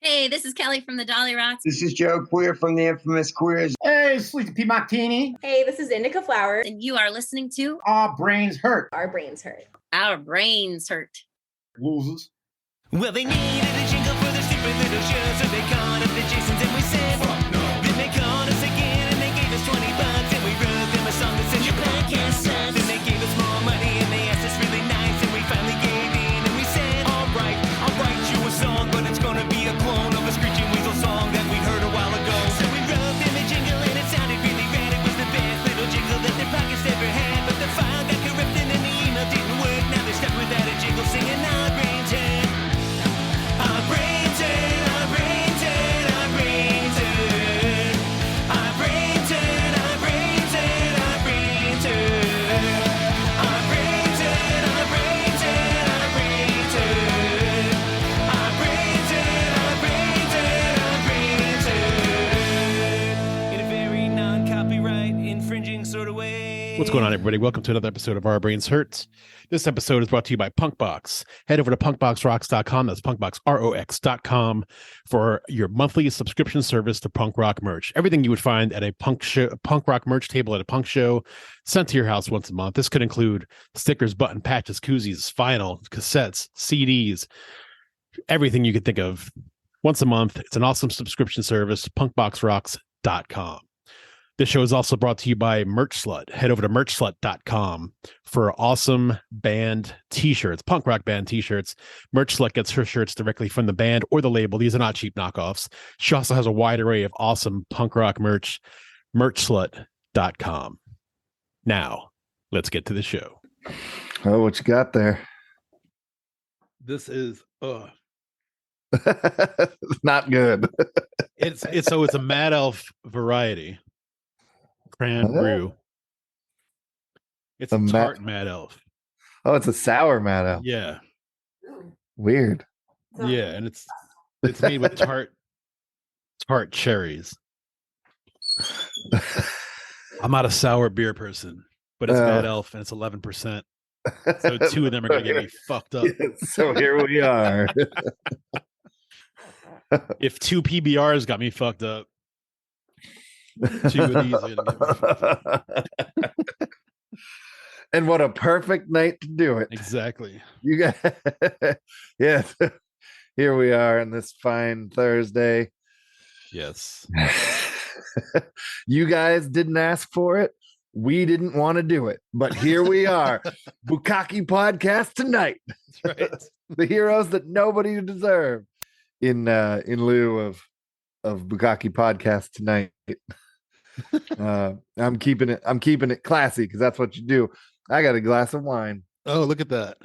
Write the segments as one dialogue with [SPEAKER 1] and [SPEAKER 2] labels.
[SPEAKER 1] Hey, this is Kelly from the Dolly Rocks.
[SPEAKER 2] This is Joe Queer from the Infamous Queers.
[SPEAKER 3] Hey, Sleepy P. Martini.
[SPEAKER 4] Hey, this is Indica Flower.
[SPEAKER 1] And you are listening to
[SPEAKER 3] Our Brains Hurt.
[SPEAKER 4] Our Brains Hurt.
[SPEAKER 1] Our Brains Hurt.
[SPEAKER 3] Losers.
[SPEAKER 5] Well, they needed a jingle for their stupid little show, so they called up the Jasons and we said, fuck no. Then they called us again and they gave us $20 and we wrote them a song that said, your podcast sucks. Then they gave us more money and they asked us really nice and we finally gave in and we said, all right, I'll write you a song, but it's gonna be a clone of a Screeching Weasel song that we heard a while ago. So we wrote them a jingle and it sounded really rad. It was the best little jingle that their podcast ever had, but the file got corrupted and the email didn't work. Now they're stuck without a jingle singing our brains hurt. Our brains hurt, our brains hurt, our brains hurt. Our brains hurt, our brains hurt, our brains hurt. Our brains hurt, our brains hurt, our brains hurt. Our brains hurt, our brains hurt, our brains hurt. In a very non-copyright infringing sort of way.
[SPEAKER 6] What's going on, everybody? Welcome to another episode of Our Brains Hurt. This episode is brought to you by PunkBox. Head over to punkboxrocks.com. That's punkboxrocks.com for your monthly subscription service to punk rock merch. Everything you would find at a punk rock merch table at a punk show, sent to your house once a month. This could include stickers, button patches, koozies, vinyl, cassettes, CDs, everything you could think of once a month. It's an awesome subscription service, punkboxrocks.com. This show is also brought to you by Merch Slut. Head over to merchslut.com for awesome band t-shirts, punk rock band t-shirts. Merch Slut gets her shirts directly from the band or the label. These are not cheap knockoffs. She also has a wide array of awesome punk rock merch. Merchslut.com. Now, let's get to the show.
[SPEAKER 7] Oh, what you got there?
[SPEAKER 6] This is
[SPEAKER 7] not good.
[SPEAKER 6] It's a Mad Elf variety. Cran brew. It's a tart Mad Elf.
[SPEAKER 7] Oh, it's a sour Mad Elf.
[SPEAKER 6] Yeah.
[SPEAKER 7] Weird.
[SPEAKER 6] Yeah, and it's made with tart cherries. I'm not a sour beer person, but it's Mad Elf and it's 11%. So two of them are gonna get me fucked up.
[SPEAKER 7] So here we are.
[SPEAKER 6] If two PBRs got me fucked up, two of these are gonna get me fucked up.
[SPEAKER 7] And what a perfect night to do it.
[SPEAKER 6] Exactly.
[SPEAKER 7] You got yes. Here we are on this fine Thursday.
[SPEAKER 6] Yes.
[SPEAKER 7] You guys didn't ask for it. We didn't want to do it, but here we are. Bukkake podcast tonight.
[SPEAKER 6] That's right.
[SPEAKER 7] The heroes that nobody deserved. In lieu of Bukkake podcast tonight. I'm keeping it classy because that's what you do. I got a glass of wine.
[SPEAKER 6] Oh, look at that.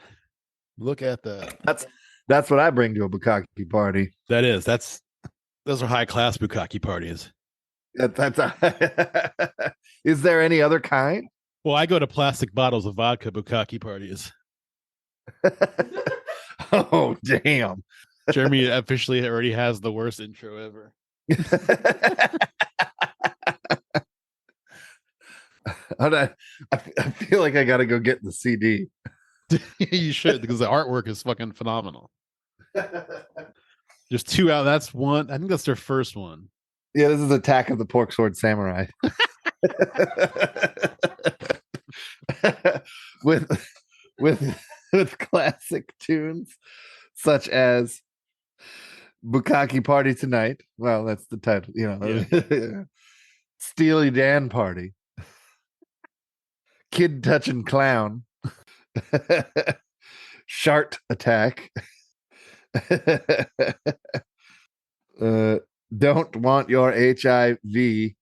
[SPEAKER 6] Look at that.
[SPEAKER 7] That's what I bring to a Bukkake party.
[SPEAKER 6] Those are high class Bukkake parties.
[SPEAKER 7] Is there any other kind?
[SPEAKER 6] Well, I go to plastic bottles of vodka Bukkake parties.
[SPEAKER 7] Oh, damn.
[SPEAKER 6] Jeremy officially already has the worst intro ever.
[SPEAKER 7] I feel like I got to go get the CD.
[SPEAKER 6] You should, because the artwork is fucking phenomenal. There's two out. That's one. I think that's their first one.
[SPEAKER 7] Yeah, this is Attack of the Pork Sword Samurai. with classic tunes such as Bukkake Party Tonight. Well, that's the title, Yeah. Steely Dan Party. Kid Touching Clown. Shart Attack. Don't Want Your HIV.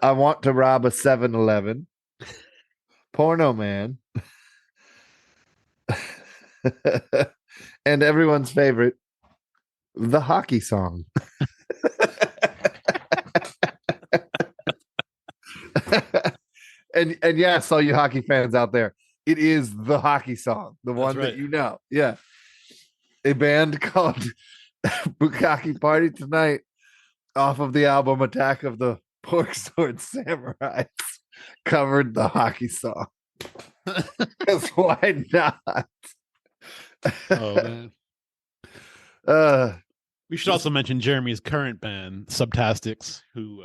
[SPEAKER 7] I Want to Rob a 7-Eleven. Porno Man. And everyone's favorite, the hockey song. and yes, all you hockey fans out there, it is the hockey song, the one that you know. Yeah. A band called Bukkake Party Tonight off of the album Attack of the Pork Sword Samurai covered the hockey song. Because why not?
[SPEAKER 6] Oh man. We should also mention Jeremy's current band, Subtastics, who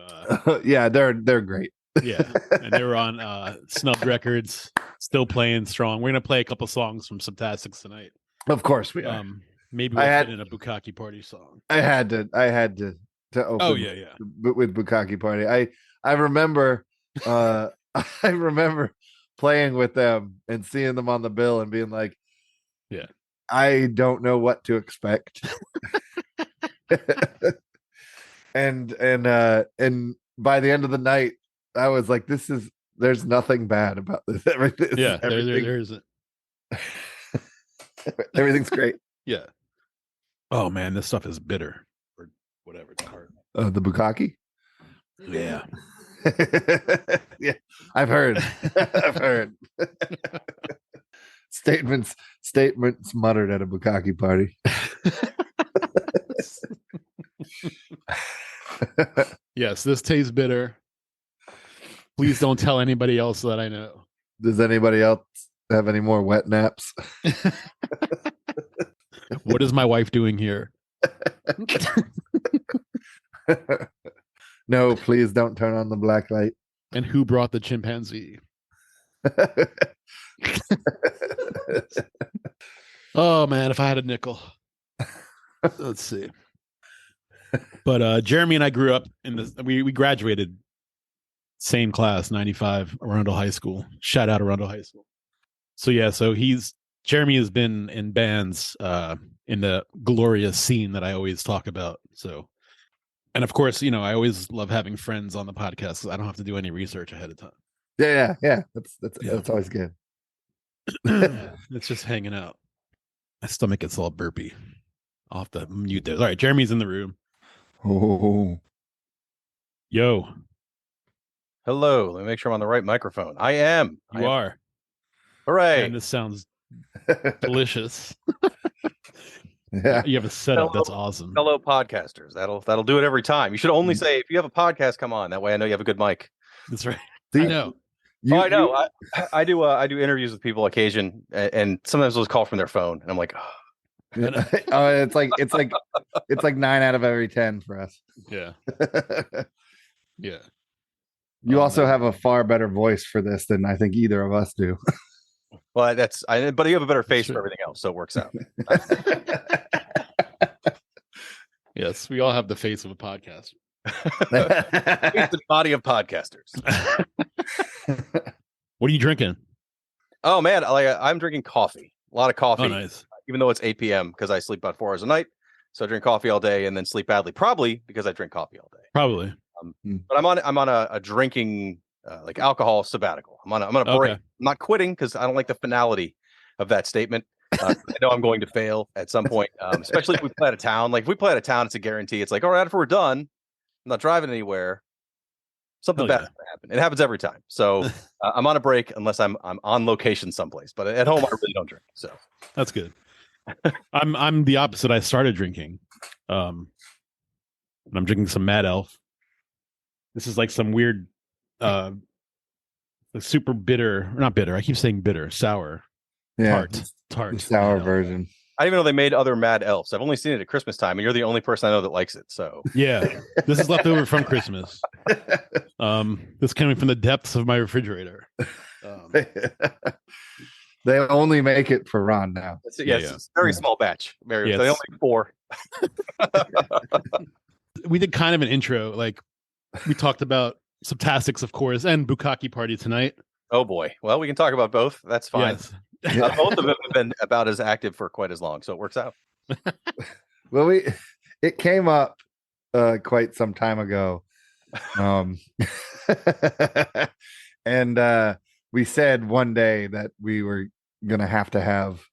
[SPEAKER 7] yeah, they're great.
[SPEAKER 6] yeah, and they were on Snubbed Records, still playing strong. We're gonna play a couple songs from Subtastics tonight.
[SPEAKER 7] Of course we are.
[SPEAKER 6] Maybe we'll fit in a Bukkake Party song.
[SPEAKER 7] I had to open.
[SPEAKER 6] Oh yeah.
[SPEAKER 7] With Bukkake Party. I remember I remember playing with them and seeing them on the bill and being like,
[SPEAKER 6] yeah,
[SPEAKER 7] I don't know what to expect. and by the end of the night, I was like, there's nothing bad about this. Everything,
[SPEAKER 6] yeah, there isn't.
[SPEAKER 7] Everything's great.
[SPEAKER 6] Yeah. Oh man, this stuff is bitter or whatever. It's hard.
[SPEAKER 7] The Bukkake?
[SPEAKER 6] Yeah.
[SPEAKER 7] Yeah, I've heard. I've heard. Statements muttered at a Bukkake party.
[SPEAKER 6] Yes, this tastes bitter. Please don't tell anybody else that I know.
[SPEAKER 7] Does anybody else have any more wet naps?
[SPEAKER 6] What is my wife doing here?
[SPEAKER 7] No, please don't turn on the black light.
[SPEAKER 6] And who brought the chimpanzee? Oh man, if I had a nickel. Let's see. But Jeremy and I grew up in this. We graduated same class, 95, Arundel High School. Shout out Arundel High School. So yeah, Jeremy has been in bands in the glorious scene that I always talk about. So, and of course, I always love having friends on the podcast. So I don't have to do any research ahead of time.
[SPEAKER 7] Yeah. That's always good.
[SPEAKER 6] It's just hanging out. My stomach gets all burpy. I'll have to mute this. All right, Jeremy's in the room.
[SPEAKER 7] Oh,
[SPEAKER 6] yo.
[SPEAKER 8] Hello. Let me make sure I'm on the right microphone. I am.
[SPEAKER 6] You are.
[SPEAKER 8] Hooray.
[SPEAKER 6] And this sounds delicious.
[SPEAKER 7] yeah.
[SPEAKER 6] You have a setup that's awesome.
[SPEAKER 8] Fellow podcasters. That'll do it every time. You should only say, if you have a podcast, come on. That way I know you have a good mic.
[SPEAKER 6] That's right.
[SPEAKER 7] See,
[SPEAKER 6] I know.
[SPEAKER 8] I know. I do interviews with people occasion, and sometimes they'll call from their phone, and I'm like, oh.
[SPEAKER 7] It's like 9 out of every 10 for us.
[SPEAKER 6] Yeah. Yeah.
[SPEAKER 7] You also have a far better voice for this than I think either of us do.
[SPEAKER 8] Well, but you have a better face for everything else, so it works out.
[SPEAKER 6] Yes, we all have the face of a podcaster.
[SPEAKER 8] It's the body of podcasters.
[SPEAKER 6] What are you drinking?
[SPEAKER 8] Oh man, I'm drinking coffee. A lot of coffee.
[SPEAKER 6] Oh, nice.
[SPEAKER 8] Even though it's 8 p.m. because I sleep about 4 hours a night. So I drink coffee all day and then sleep badly. Probably because I drink coffee all day.
[SPEAKER 6] Probably.
[SPEAKER 8] But I'm on a drinking like alcohol sabbatical. I'm on a break.
[SPEAKER 6] Okay.
[SPEAKER 8] I'm not quitting because I don't like the finality of that statement. I know I'm going to fail at some point, especially if we play out of town. Like if we play out of town, it's a guarantee. It's like, all right, after we're done, I'm not driving anywhere. Something bad is going to happen. It happens every time. So I'm on a break unless I'm on location someplace. But at home, I really don't drink. So
[SPEAKER 6] that's good. I'm the opposite. I started drinking. And I'm drinking some Mad Elf. This is like some weird like super bitter, not bitter. I keep saying bitter, sour.
[SPEAKER 7] Yeah.
[SPEAKER 6] Tart.
[SPEAKER 7] Sour version.
[SPEAKER 8] I didn't even know they made other Mad Elves. I've only seen it at Christmas time, and you're the only person I know that likes it. So
[SPEAKER 6] yeah, this is left over from Christmas. This coming from the depths of my refrigerator.
[SPEAKER 7] They only make it for Ron now.
[SPEAKER 8] It's a very small batch. They only make 4.
[SPEAKER 6] We did kind of an intro. Like we talked about Subtastics, of course, and Bukkake Party tonight.
[SPEAKER 8] Oh boy. Well, we can talk about both. That's fine.
[SPEAKER 6] Yes.
[SPEAKER 8] Both of them have been about as active for quite as long, so it works out.
[SPEAKER 7] Well, it came up quite some time ago, and we said one day that we were gonna have to have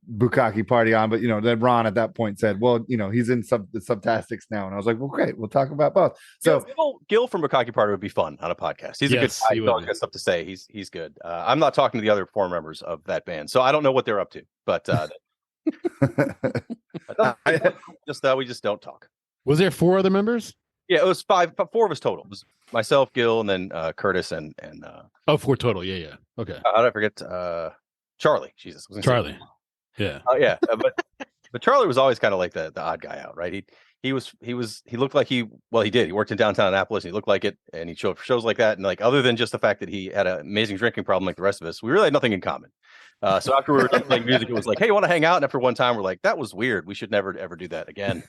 [SPEAKER 7] Bukkake Party on, but then Ron at that point said, well, he's in the Subtastics now, and I was like, well, great, we'll talk about both. So
[SPEAKER 8] Gil from Bukkake Party would be fun on a podcast. He's a good guy. He's always got stuff to say. He's good. I'm not talking to the other 4 members of that band, so I don't know what they're up to, but we just don't talk.
[SPEAKER 6] Was there 4 other members?
[SPEAKER 8] Yeah, it was 4 of us total. It was myself, Gil, and then Curtis and
[SPEAKER 6] 4 total. Yeah. Okay.
[SPEAKER 8] how did I forget Charlie? Jesus,
[SPEAKER 6] Charlie. Yeah.
[SPEAKER 8] Yeah, but Charlie was always kind of like the odd guy out, right? He looked like he did. He worked in downtown Annapolis. And he looked like it, and he showed up for shows like that. And like, other than just the fact that he had an amazing drinking problem like the rest of us, we really had nothing in common. So after we were done playing music, it was like, hey, you want to hang out? And after one time, we're like, that was weird. We should never ever do that again.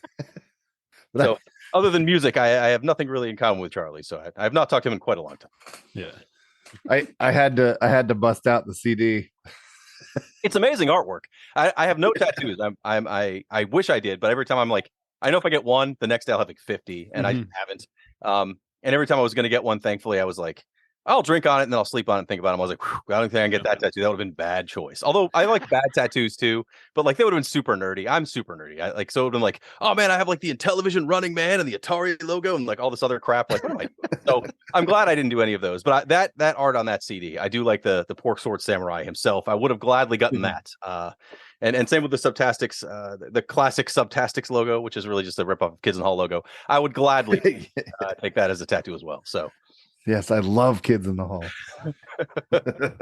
[SPEAKER 8] So other than music, I have nothing really in common with Charlie. So I have not talked to him in quite a long time.
[SPEAKER 6] Yeah.
[SPEAKER 7] I had to bust out the CD.
[SPEAKER 8] It's amazing artwork. I have no tattoos. I wish I did, but every time I'm like, I know if I get one, the next day I'll have like 50, and I just haven't. And every time I was going to get one, thankfully, I was like, I'll drink on it and then I'll sleep on it and think about it. I was like, I don't think I can get that tattoo. That would have been bad choice. Although I like bad tattoos too, but like they would have been super nerdy. I'm super nerdy. So it would have been like, oh man, I have like the Intellivision Running Man and the Atari logo and like all this other crap. Like, what am I doing? So I'm glad I didn't do any of those. But that art on that CD, I do like the Pork Sword Samurai himself. I would have gladly gotten that. And same with the Subtastics, the classic Subtastics logo, which is really just a ripoff of Kids in the Hall logo. I would gladly take that as a tattoo as well. So.
[SPEAKER 7] Yes, I love Kids in the Hall.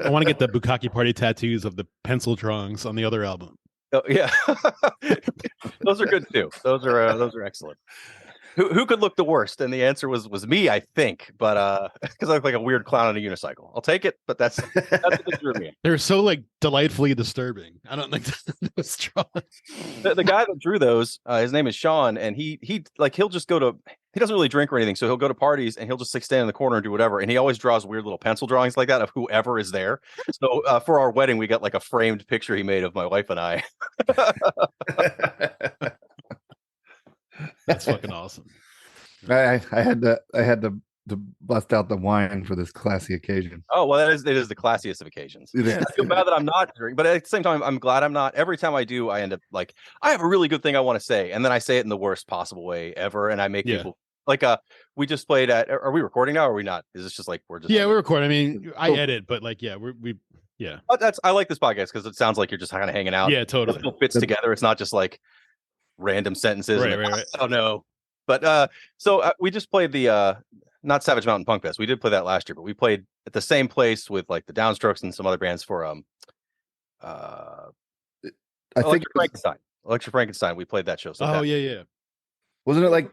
[SPEAKER 6] I want to get the Bukkake Party tattoos of the pencil drawings on the other album.
[SPEAKER 8] Oh, yeah. Those are good too. Those are excellent. Who could look the worst? And the answer was me, I think, but because I look like a weird clown on a unicycle. I'll take it, but that's what they drew me.
[SPEAKER 6] They're so like delightfully disturbing. I don't think that's drawing.
[SPEAKER 8] The guy that drew those, his name is Sean, and he'll just go to. He doesn't really drink or anything, so he'll go to parties and he'll just like stand in the corner and do whatever. And he always draws weird little pencil drawings like that of whoever is there. So for our wedding, we got like a framed picture he made of my wife and I.
[SPEAKER 6] That's fucking awesome.
[SPEAKER 7] I had to bust out the wine for this classy occasion.
[SPEAKER 8] Oh well, it is the classiest of occasions. I feel bad that I'm not drinking, but at the same time, I'm glad I'm not. Every time I do, I end up like, I have a really good thing I want to say, and then I say it in the worst possible way ever, and I make people like we just played at. Are we recording now? Or are we not? Is this just like we're just?
[SPEAKER 6] Yeah, we're recording. I mean, I edit, but like, yeah, we.
[SPEAKER 8] But I like this podcast because it sounds like you're just kind of hanging out.
[SPEAKER 6] Yeah, totally.
[SPEAKER 8] It still fits together. It's not just like random sentences.
[SPEAKER 6] Right.
[SPEAKER 8] Oh no. But so we just played the not Savage Mountain Punk Fest. We did play that last year, but we played at the same place with like the Downstrokes and some other bands for
[SPEAKER 7] I
[SPEAKER 8] Electric
[SPEAKER 7] think
[SPEAKER 8] Frankenstein. Electric Frankenstein. We played that show. So
[SPEAKER 6] yeah.
[SPEAKER 7] Wasn't it like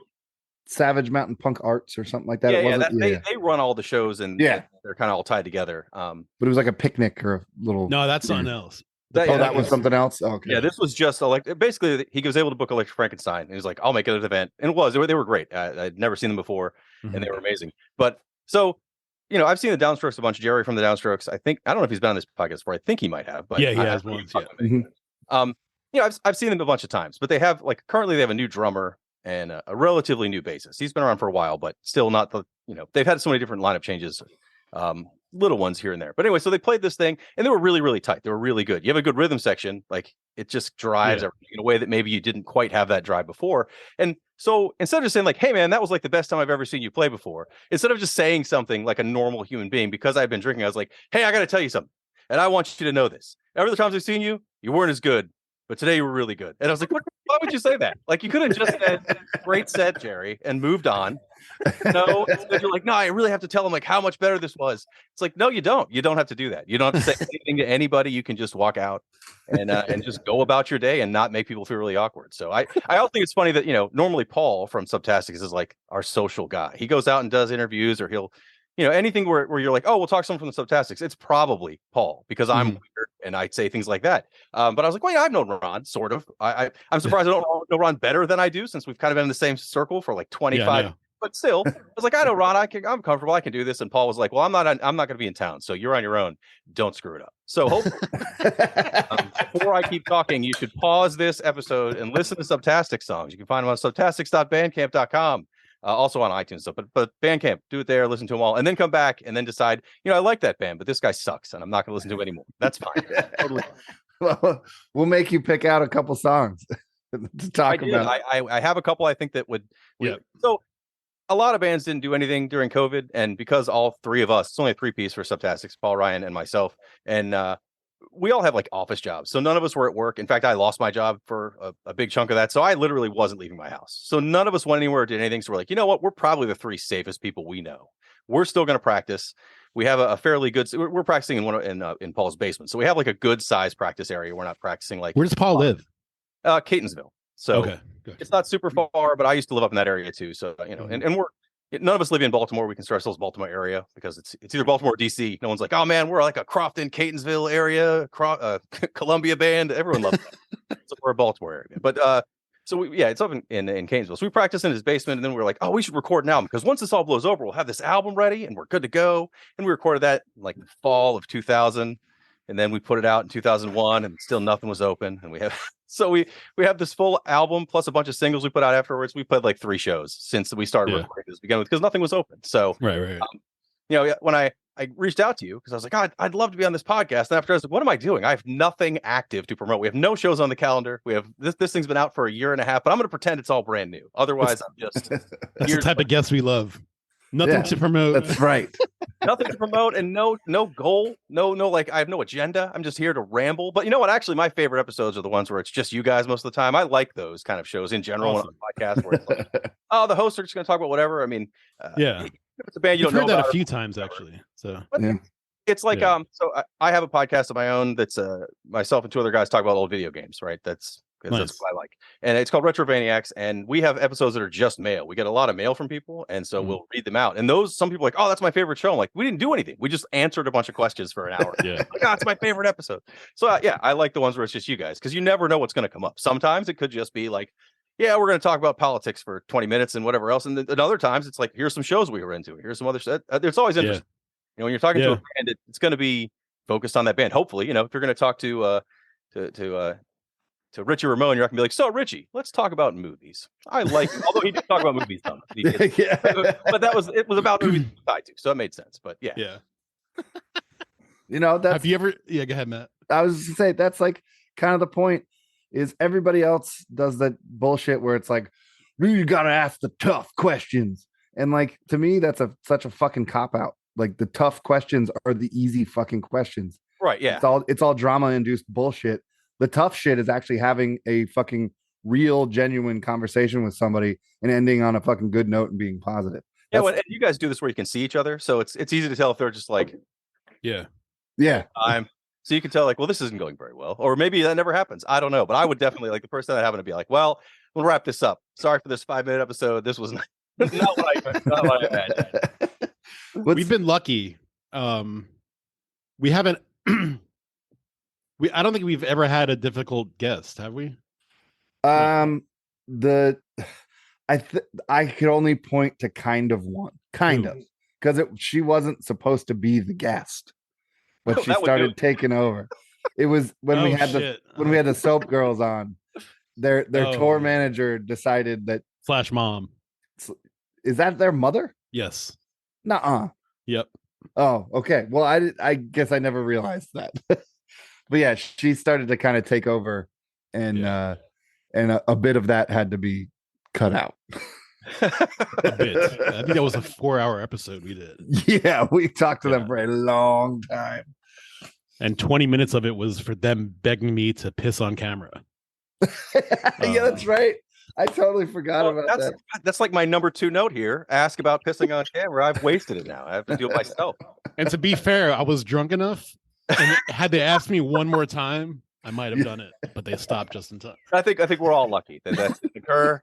[SPEAKER 7] Savage Mountain Punk Arts or something like that?
[SPEAKER 8] They run all the shows and they're kind of all tied together.
[SPEAKER 7] But it was like a picnic or a little.
[SPEAKER 6] No, that's something else.
[SPEAKER 7] That was something else. Oh, okay.
[SPEAKER 8] Yeah, this was just basically he was able to book Electric Frankenstein. And he was like, I'll make it an event. And it was. They were great. I'd never seen them before, and they were amazing. But so, I've seen the Downstrokes a bunch. Jerry from the Downstrokes. I don't know if he's been on this podcast before. I think he might have. But
[SPEAKER 6] yeah, he has once.
[SPEAKER 8] Yeah. I've seen them a bunch of times. But they have currently they have a new drummer and a relatively new bassist. He's been around for a while, but still not the they've had so many different lineup changes. Little ones here and there. But anyway, so they played this thing and they were really, really tight. They were really good. You have a good rhythm section. Like it just drives everything in a way that maybe you didn't quite have that drive before. And so instead of just saying like, hey man, that was like the best time I've ever seen you play before, instead of just saying something like a normal human being, because I've been drinking, I was like, hey, I got to tell you something. And I want you to know this. Every the times I've seen you, you weren't as good, but today you were really good. And I was like, why would you say that? Like you could have just said, great set, Jerry, and moved on. No, instead you're like, no, I really have to tell him like how much better this was. It's like, no, you don't. You don't have to do that. You don't have to say anything to anybody. You can just walk out and just go about your day and not make people feel really awkward. So I also think it's funny that normally Paul from Subtastics is like our social guy. He goes out and does interviews, or he'll anything where you're like, oh, we'll talk to someone from the Subtastics. It's probably Paul because I'm weird and I'd say things like that. But I was like, wait, I've known Ron sort of. I'm surprised I don't know Ron better than I do, since we've kind of been in the same circle for like 25 years. But still, I was like, I know Ron, I'm comfortable, I can do this. And Paul was like, well, I'm not going to be in town, so you're on your own. Don't screw it up. So before I keep talking, you should pause this episode and listen to Subtastic songs. You can find them on subtastics.bandcamp.com. Also on iTunes stuff, but Bandcamp, do it there, listen to them all, and then come back and then decide, I like that band, but this guy sucks, and I'm not going to listen to him anymore. That's fine. Totally.
[SPEAKER 7] Well, we'll make you pick out a couple songs to talk about.
[SPEAKER 8] I have a couple I think that would. So a lot of bands didn't do anything during COVID, and because all three of us, it's only a 3-piece for Subtastics, Paul, Ryan, and myself, and we all have like office jobs, so none of us were at work. In fact, I lost my job for a big chunk of that, so I literally wasn't leaving my house. So none of us went anywhere or did anything. So we're like, you know what? We're probably the 3 safest people we know. We're still going to practice. we have a fairly good. We're practicing in Paul's basement, so we have like a good size practice area. We're not practicing like.
[SPEAKER 6] Where does Paul live?
[SPEAKER 8] Catonsville. So
[SPEAKER 6] Okay, good.
[SPEAKER 8] it's not super far, but I used to live up in that area too. So and we're none of us live in Baltimore. We consider ourselves Baltimore area because it's either Baltimore or DC. No one's like, oh man, we're like a Crofton, Catonsville area, Columbia band. Everyone loves that. So we're a Baltimore area, but so it's up in Catonsville. So we practiced in his basement, and then we were like, oh, we should record an album because once this all blows over, we'll have this album ready and we're good to go. And we recorded that in like the fall of 2000, and then we put it out in 2001, and still nothing was open. And we have we have this full album plus a bunch of singles we put out afterwards. We played like 3 shows since we started recording this beginning with because nothing was open. So
[SPEAKER 6] right.
[SPEAKER 8] When I reached out to you because I was like, God, I'd love to be on this podcast. And after I was like, what am I doing? I have nothing active to promote. We have no shows on the calendar. We have this thing's been out for a year and a half, but I'm going to pretend it's all brand new. Otherwise, I'm just
[SPEAKER 6] that's the type of guest we love. Nothing to promote.
[SPEAKER 7] That's right.
[SPEAKER 8] Nothing to promote and no goal. No, like I have no agenda. I'm just here to ramble. But you know what? Actually, my favorite episodes are the ones where it's just you guys most of the time. I like those kind of shows in general on a podcast where it's like, oh, the hosts are just going to talk about whatever. I mean,
[SPEAKER 6] if
[SPEAKER 8] it's a band you don't
[SPEAKER 6] heard
[SPEAKER 8] know
[SPEAKER 6] that
[SPEAKER 8] about
[SPEAKER 6] a few times actually. So
[SPEAKER 8] it's like so I have a podcast of my own that's myself and 2 other guys talk about old video games, right? That's what I like, and it's called Retrovaniacs, and we have episodes that are just mail. We get a lot of mail from people, and so we'll read them out. And those, some people are like, oh, that's my favorite show. I'm like, we didn't do anything. We just answered a bunch of questions for an hour. Like, oh, it's my favorite episode. So I like the ones where it's just you guys because you never know what's going to come up. Sometimes it could just be like, we're going to talk about politics for 20 minutes and whatever else. And then other times it's like, here's some shows we were into. Here's some other stuff. It's always interesting. When you're talking to a band, it's going to be focused on that band. Hopefully, if you're going to talk to Richie Ramone, you're not gonna be like, so Richie, let's talk about movies. Although he did talk about movies, but it was about movies tied to, so it made sense. But
[SPEAKER 7] that's.
[SPEAKER 6] Have you ever? Yeah, go ahead, Matt.
[SPEAKER 7] I was gonna say that's like kind of the point. Is everybody else does that bullshit where it's like, you gotta ask the tough questions, and like to me, that's such a fucking cop out. Like the tough questions are the easy fucking questions,
[SPEAKER 8] right? Yeah,
[SPEAKER 7] it's all drama induced bullshit. The tough shit is actually having a fucking real, genuine conversation with somebody and ending on a fucking good note and being positive.
[SPEAKER 8] And you guys do this where you can see each other, so it's easy to tell if they're just like,
[SPEAKER 7] so
[SPEAKER 8] you can tell like, well, this isn't going very well, or maybe that never happens. I don't know, but I would definitely like the person that happened to be like, well, we'll wrap this up. Sorry for this 5-minute episode. This was not what I imagined.
[SPEAKER 6] We've been lucky. We haven't. I don't think we've ever had a difficult guest, have we?
[SPEAKER 7] I could only point to kind of because she wasn't supposed to be the guest, but she started taking over. It was when we had the Soap Girls on. Their tour manager decided that
[SPEAKER 6] Flash Mom.
[SPEAKER 7] Is that their mother?
[SPEAKER 6] Yes.
[SPEAKER 7] Nuh-uh.
[SPEAKER 6] Yep.
[SPEAKER 7] Oh, okay. Well, I guess I never realized that. But yeah, she started to kind of take over, and a bit of that had to be cut out.
[SPEAKER 6] A bit. I think that was a 4-hour episode we did.
[SPEAKER 7] Yeah, we talked to them for a long time.
[SPEAKER 6] And 20 minutes of it was for them begging me to piss on camera.
[SPEAKER 7] Yeah, that's right. I totally forgot about that.
[SPEAKER 8] That's like my number 2 note here. Ask about pissing on camera. I've wasted it now. I have to do it myself.
[SPEAKER 6] And to be fair, I was drunk enough. And had they asked me one more time, I might have done it, but they stopped just in time.
[SPEAKER 8] I think we're all lucky that didn't occur.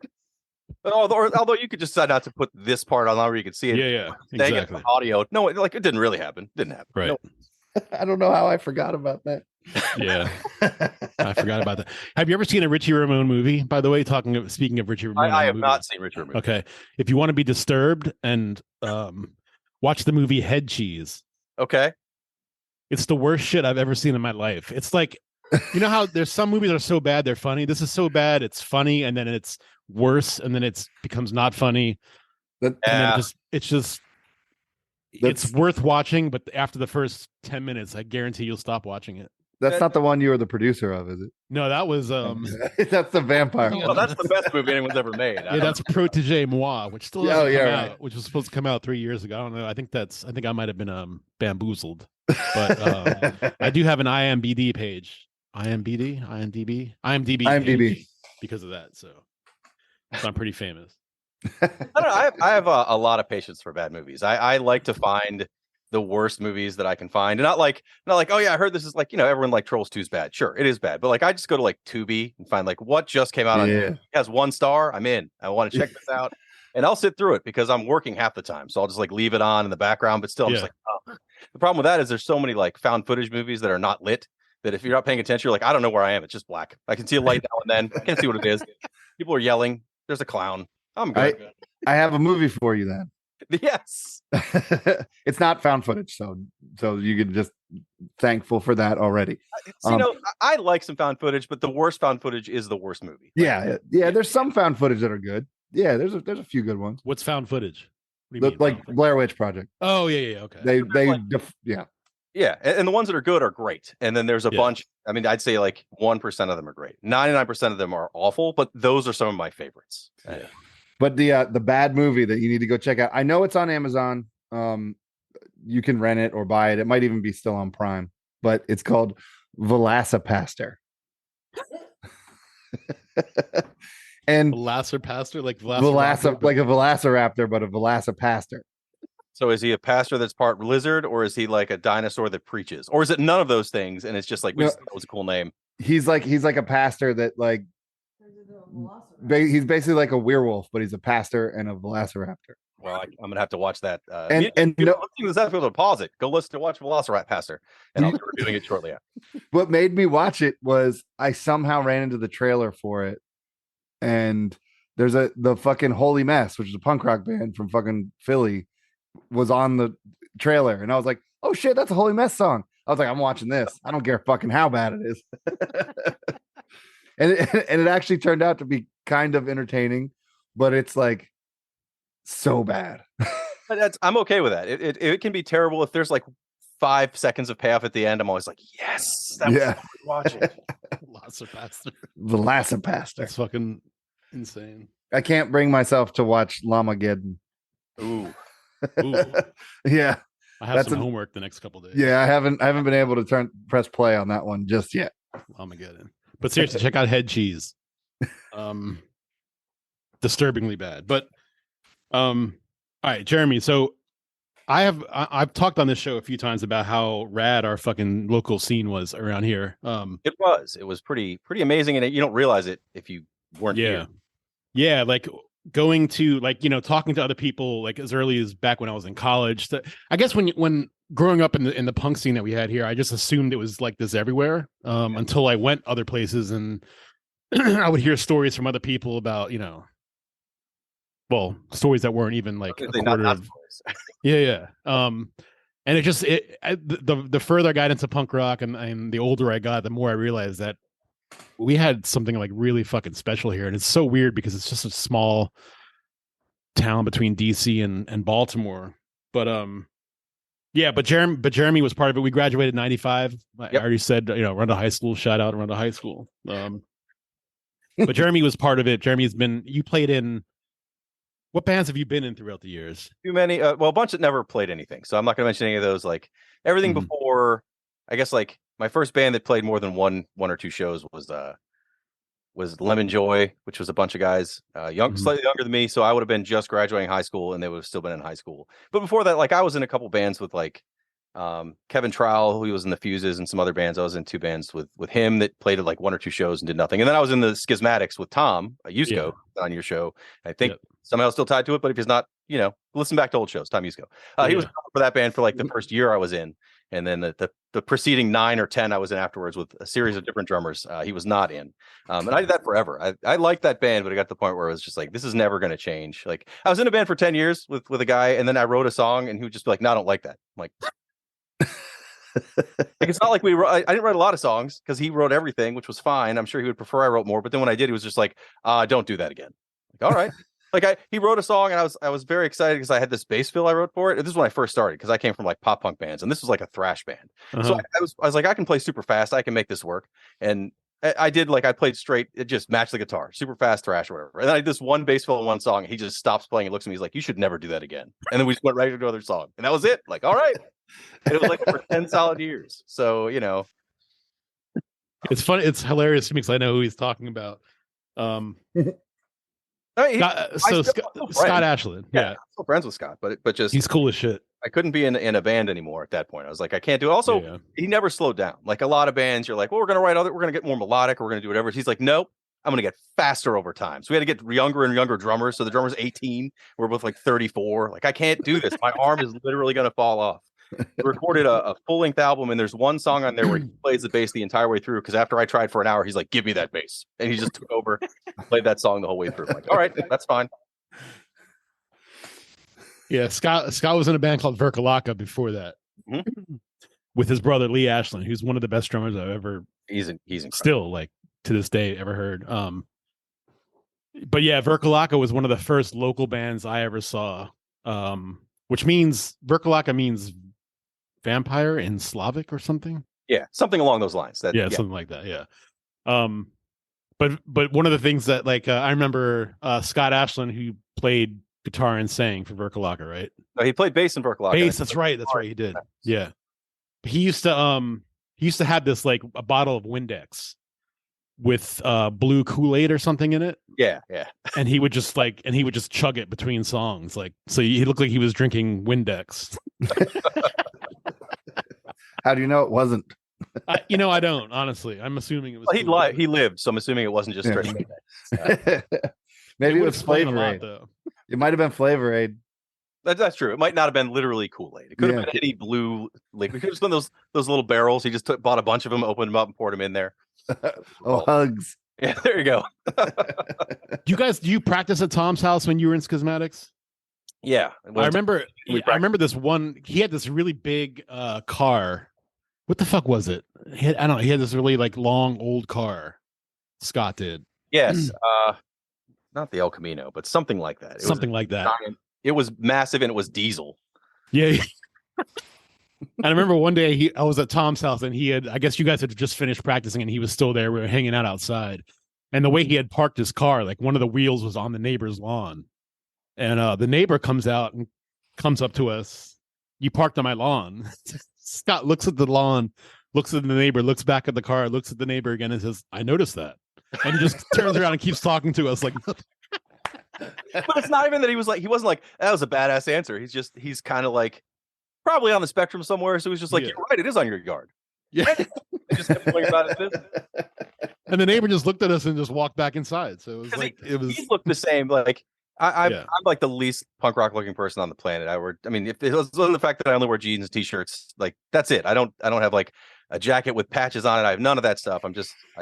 [SPEAKER 8] But although you could just decide not to put this part on where you could see it.
[SPEAKER 6] Yeah, exactly.
[SPEAKER 8] Audio. No, like it didn't really happen. Didn't happen.
[SPEAKER 6] Right.
[SPEAKER 8] No.
[SPEAKER 7] I don't know how I forgot about that.
[SPEAKER 6] Yeah, I forgot about that. Have you ever seen a Richie Ramone movie? By the way, speaking of Richie Ramone,
[SPEAKER 8] I have not seen Richie Ramone.
[SPEAKER 6] Okay, if you want to be disturbed and watch the movie Head Cheese.
[SPEAKER 8] Okay.
[SPEAKER 6] It's the worst shit I've ever seen in my life. It's like, you know how there's some movies that are so bad they're funny. This is so bad it's funny, and then it's worse, and then it becomes not funny. And then it's worth watching, but after the first 10 minutes, I guarantee you'll stop watching it.
[SPEAKER 7] That's not the one you were the producer of, is it?
[SPEAKER 6] No, that was
[SPEAKER 7] that's the vampire one.
[SPEAKER 8] Well, that's the best movie anyone's ever made.
[SPEAKER 6] Yeah, that's Protégé Moi, which still hasn't come out, which was supposed to come out 3 years ago. I don't know. I think I might have been bamboozled. But I do have an IMDb page. IMDb page because of that. So I'm pretty famous.
[SPEAKER 8] I don't know. I have a lot of patience for bad movies. I like to find the worst movies that I can find. And not like, oh yeah, I heard this is like, everyone like Trolls 2 is bad. Sure, it is bad. But like I just go to like Tubi and find like what just came out on
[SPEAKER 7] Yeah.
[SPEAKER 8] Tubi. It has 1 star. I'm in. I want to check this out. And I'll sit through it because I'm working half the time. So I'll just like leave it on in the background, but still I'm just like, oh. The problem with that is there's so many like found footage movies that are not lit that if you're not paying attention, you're like, I don't know where I am. It's just black. I can see a light now and then. I can't see what it is. People are yelling. There's a clown. I'm good.
[SPEAKER 7] I have a movie for you then.
[SPEAKER 8] Yes.
[SPEAKER 7] It's not found footage, so you can just thankful for that already.
[SPEAKER 8] I like some found footage, but the worst found footage is the worst movie.
[SPEAKER 7] Yeah. There's some found footage that are good. Yeah, there's a few good ones.
[SPEAKER 6] What's found footage? What do you mean,
[SPEAKER 7] Like
[SPEAKER 6] found footage?
[SPEAKER 7] Blair Witch Project.
[SPEAKER 6] Oh yeah, okay.
[SPEAKER 8] Yeah, and the ones that are good are great. And then there's a bunch. I mean, I'd say like 1% of them are great. 99% of them are awful, but those are some of my favorites.
[SPEAKER 6] Yeah.
[SPEAKER 7] But the bad movie that you need to go check out. I know it's on Amazon. You can rent it or buy it. It might even be still on Prime, but it's called Velocipaster. And
[SPEAKER 6] Velocipaster, like
[SPEAKER 7] like a velociraptor, but a Velocipaster.
[SPEAKER 8] So is he a pastor that's part lizard, or is he like a dinosaur that preaches, or is it none of those things? And it's just like, that was a cool name.
[SPEAKER 7] He's like a pastor that like he's basically like a werewolf, but he's a pastor and a velociraptor.
[SPEAKER 8] Well, I'm gonna have to watch that.
[SPEAKER 7] And
[SPEAKER 8] this episode, pause it. Go listen to watch Velociraptor, and I'll be reviewing it shortly after.
[SPEAKER 7] What made me watch it was I somehow ran into the trailer for it, and there's the fucking Holy Mess, which is a punk rock band from fucking Philly, was on the trailer, and I was like, oh shit, that's a Holy Mess song. I was like, I'm watching this. I don't care fucking how bad it is. and it actually turned out to be kind of entertaining, but it's like so bad.
[SPEAKER 8] But I'm okay with that. It can be terrible if there's like 5 seconds of payoff at the end. I'm always like, yes, that was watch it.
[SPEAKER 7] Velocipaster.
[SPEAKER 6] That's fucking insane.
[SPEAKER 7] I can't bring myself to watch Llamageddon.
[SPEAKER 8] Ooh.
[SPEAKER 7] Yeah.
[SPEAKER 6] I have some homework the next couple days.
[SPEAKER 7] Yeah, I haven't been able to press play on that one just yet.
[SPEAKER 6] Llamageddon. But seriously, check out Head Cheese. Disturbingly bad. But all right, Jeremy. So I've talked on this show a few times about how rad our fucking local scene was around here.
[SPEAKER 8] It was pretty amazing, and you don't realize it if you weren't here.
[SPEAKER 6] Yeah, like going to talking to other people like as early as back when I was in college. I guess when growing up in the punk scene that we had here, I just assumed it was like this everywhere until I went other places and I would hear stories from other people about stories that weren't even like a quarter of and it just the further I got into punk rock and the older I got, the more I realized that we had something like really fucking special here. And it's so weird because it's just a small town between DC and Baltimore. But Jeremy was part of it. We graduated in 95. I already said, run to high school, shout out, run to high school. But Jeremy was part of it. You played in, what bands have you been in throughout the years?
[SPEAKER 8] Too many. A bunch that never played anything. So I'm not going to mention any of those. Like everything before, I guess like my first band that played more than one or two shows was Lemon Joy, which was a bunch of guys, slightly younger than me. So I would have been just graduating high school and they would have still been in high school. But before that, like I was in a couple bands with like Kevin Trowell, who was in the Fuses, and some other bands. I was in 2 bands with him that played at like 1 or 2 shows and did nothing. And then I was in the Schismatics with Tom Yusko on your show. I think somehow still tied to it, but if he's not, listen back to old shows. Tom Yusko. He was for that band for like the first year I was in, and then the preceding 9 or 10 I was in afterwards with a series of different drummers. He was not in, and I did that forever. I liked that band, but it got to the point where it was just like, this is never going to change. Like I was in a band for 10 years with a guy, and then I wrote a song, and he would just be like, "No, I don't like that." I'm like. Like it's not like I didn't write a lot of songs because he wrote everything, which was fine. I'm sure he would prefer I wrote more, but then when I did, he was just like, don't do that again. Like, all right. Like he wrote a song and I was very excited because I had this bass fill I wrote for it. This is when I first started because I came from like pop punk bands and this was like a thrash band. So I was like, I can play super fast. I can make this work. And I did, like I played straight. It just matched the guitar, super fast thrash or whatever. And then I did this one bass fill in one song. And he just stops playing and looks at me. He's like, you should never do that again. And then we just went right into another song. And that was it. Like, all right. And it was like for 10 solid years. So,
[SPEAKER 6] it's funny. It's hilarious to me because I know who he's talking about. Scott Ashland.
[SPEAKER 8] Yeah, I'm still friends with Scott, but just
[SPEAKER 6] he's cool as shit.
[SPEAKER 8] I couldn't be in a band anymore at that point. I was like, I can't do it. Also,
[SPEAKER 6] Yeah.
[SPEAKER 8] he never slowed down. Like a lot of bands, you're like, well, we're gonna get more melodic, we're gonna do whatever. He's like, nope, I'm gonna get faster over time. So we had to get younger and younger drummers. So the drummer's 18, we're both like 34. Like, I can't do this. My arm is literally gonna fall off. We recorded a full-length album, and there's one song on there where he plays the bass the entire way through. Because after I tried for an hour, he's like, give me that bass. And he just took over, played that song the whole way through. I'm like, all right, that's fine.
[SPEAKER 6] Yeah, Scott was in a band called Verkalaka before that, with his brother Lee Ashland, who's one of the best drummers I've ever
[SPEAKER 8] He's incredible.
[SPEAKER 6] still, like, to this day, ever heard. But yeah, Verkalaka was one of the first local bands I ever saw. Which means Verkalaka means vampire in Slavic or something.
[SPEAKER 8] Yeah, something along those lines.
[SPEAKER 6] Something like that. Yeah. But one of the things that, like, I remember Scott Ashland, who played guitar and sang for Verkalaka, right?
[SPEAKER 8] No, he played bass in Verkalaka.
[SPEAKER 6] Bass, that's right. He did. Yeah. He used to have this, like, a bottle of Windex with blue Kool-Aid or something in it.
[SPEAKER 8] Yeah.
[SPEAKER 6] And he would just chug it between songs. Like, so he looked like he was drinking Windex.
[SPEAKER 7] How do you know it wasn't?
[SPEAKER 6] I don't, honestly. I'm assuming it was.
[SPEAKER 8] Well, he lived, so I'm assuming it wasn't just straight.
[SPEAKER 7] Maybe it
[SPEAKER 6] would
[SPEAKER 7] was
[SPEAKER 6] explain a
[SPEAKER 7] Flavor
[SPEAKER 6] lot,
[SPEAKER 7] Aid.
[SPEAKER 6] though.
[SPEAKER 7] It might have been Flavor Aid.
[SPEAKER 8] That's true. It might not have been literally Kool-Aid. It could have been any blue liquid. It could have just been those little barrels. He just bought a bunch of them, opened them up, and poured them in there.
[SPEAKER 7] Hugs.
[SPEAKER 8] Yeah, there you go.
[SPEAKER 6] Do you practice at Tom's house when you were in Schismatics?
[SPEAKER 8] Yeah.
[SPEAKER 6] I remember this one. He had this really big car. What the fuck was it? I don't know. He had this really, like, long old car. Scott did.
[SPEAKER 8] Yes. Not the El Camino, but something like that. It was massive, and it was diesel.
[SPEAKER 6] Yeah. I remember one day I was at Tom's house, and I guess you guys had just finished practicing, and he was still there. We were hanging out outside, and the way he had parked his car, like, one of the wheels was on the neighbor's lawn, and the neighbor comes out and comes up to us. You parked on my lawn. Scott looks at the lawn, looks at the neighbor, looks back at the car, looks at the neighbor again, and says, I noticed that. And he just turns around and keeps talking to us like.
[SPEAKER 8] But it's not even that he wasn't like, that was a badass answer. He's kind of like probably on the spectrum somewhere. So he's just like, you're right, it is on your yard.
[SPEAKER 6] Yeah.
[SPEAKER 8] He just kept going about it.
[SPEAKER 6] And the neighbor just looked at us and just walked back inside. So it was like,
[SPEAKER 8] he looked the same. Like, I'm like the least punk rock looking person on the planet. If it was the fact that I only wear jeans and t-shirts, like, that's it. I don't have like a jacket with patches on it. I have none of that stuff. I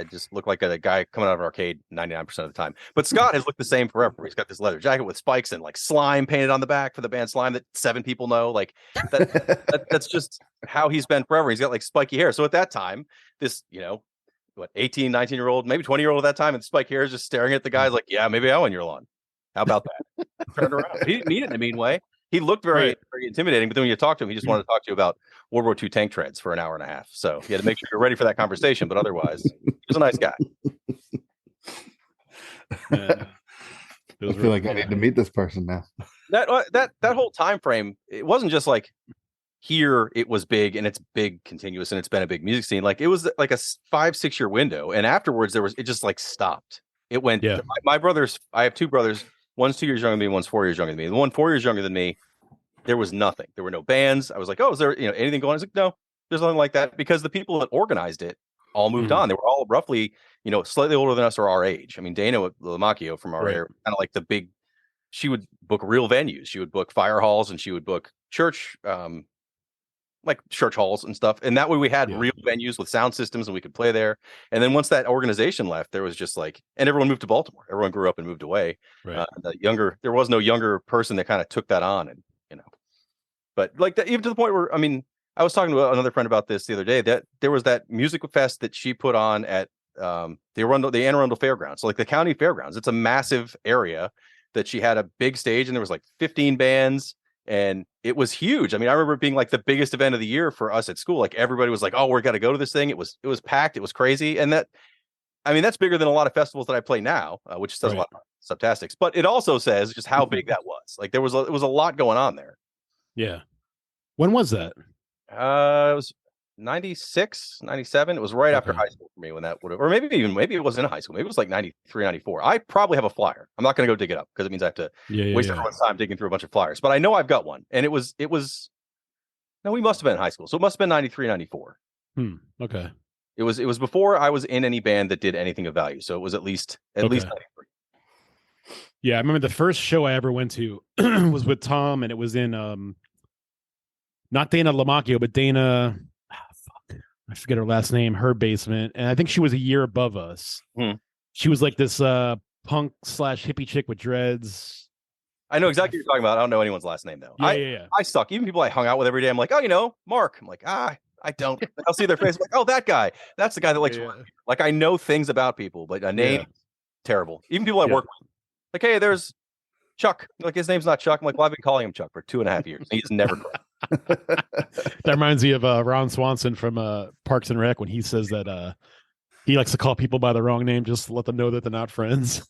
[SPEAKER 8] just look like a guy coming out of an arcade 99% of the time. But Scott has looked the same forever. He's got this leather jacket with spikes and, like, slime painted on the back for the band Slime that 7 people know. Like, that's just how he's been forever. He's got, like, spiky hair. So at that time, this, 18, 19-year-old, maybe 20-year-old at that time, and spiky hair is just staring at the guys like, yeah, maybe I on your lawn. How about that? Turned around. He didn't mean it in a mean way. He looked very intimidating, but then when you talk to him, he just wanted to talk to you about World War II tank treads for an hour and a half. So you had to make sure you're ready for that conversation. But otherwise, he was a nice guy.
[SPEAKER 7] I feel like I need to meet this person now.
[SPEAKER 8] That whole time frame, it wasn't just like here it was big and it's big continuous and it's been a big music scene. Like, it was like a 5-6 year window, and afterwards it just, like, stopped. It went. Yeah. My brothers. I have 2 brothers. One's 2 years younger than me. One's 4 years younger than me. The one 4 years younger than me, there was nothing. There were no bands. I was like, oh, is there anything going on? I was like, no, there's nothing like that, because the people that organized it all moved on. They were all roughly, slightly older than us or our age. I mean, Dana Lamacchio from our area, kind of like the big. She would book real venues. She would book fire halls, and she would book church, like church halls and stuff. And that way we had real venues with sound systems, and we could play there. And then once that organization left, there was just like, and everyone moved to Baltimore. Everyone grew up and moved away. Right. There was no younger person that kind of took that on, and but like that, even to the point where, I was talking to another friend about this the other day, that there was that music fest that she put on at the Anne Arundel Fairgrounds, so like the county fairgrounds. It's a massive area that she had a big stage, and there was like 15 bands, and it was huge. I remember it being like the biggest event of the year for us at school. Like, everybody was like, oh, we're got to go to this thing. It was packed. It was crazy. And that's bigger than a lot of festivals that I play now, which says a lot about Subtastics, but it also says just how big that was. Like, it was a lot going on there. Yeah.
[SPEAKER 6] When was that?
[SPEAKER 8] It was 96, 97. It was right after high school for me when that would have, or maybe it wasn't in high school. Maybe it was like 93, 94. I probably have a flyer. I'm not going to go dig it up because it means I have to waste everyone's time digging through a bunch of flyers, but I know I've got one. And it was No, we must have been in high school. So it must have been 93, 94.
[SPEAKER 6] Okay.
[SPEAKER 8] It was before I was in any band that did anything of value. So it was at least 93.
[SPEAKER 6] Yeah, I remember the first show I ever went to was with Tom, and it was in not Dana Lamacchio, but Dana, fuck, I forget her last name, her basement, and I think she was a year above us. She was like this punk / hippie chick with dreads.
[SPEAKER 8] I know exactly what you're talking about. I don't know anyone's last name though.
[SPEAKER 6] Yeah.
[SPEAKER 8] I suck. Even people I hung out with every day, I'm like, oh, you know, Mark. I'm like, I don't. I'll see their face. I'm like, oh, that guy. That's the guy that likes. Like, I know things about people, but a name, terrible. Even people I work with. Like, hey, there's Chuck. Like, his name's not Chuck. I'm like, well, I've been calling him Chuck for 2.5 years. He's never.
[SPEAKER 6] That reminds me of Ron Swanson from Parks and Rec when he says that he likes to call people by the wrong name just to let them know that they're not friends.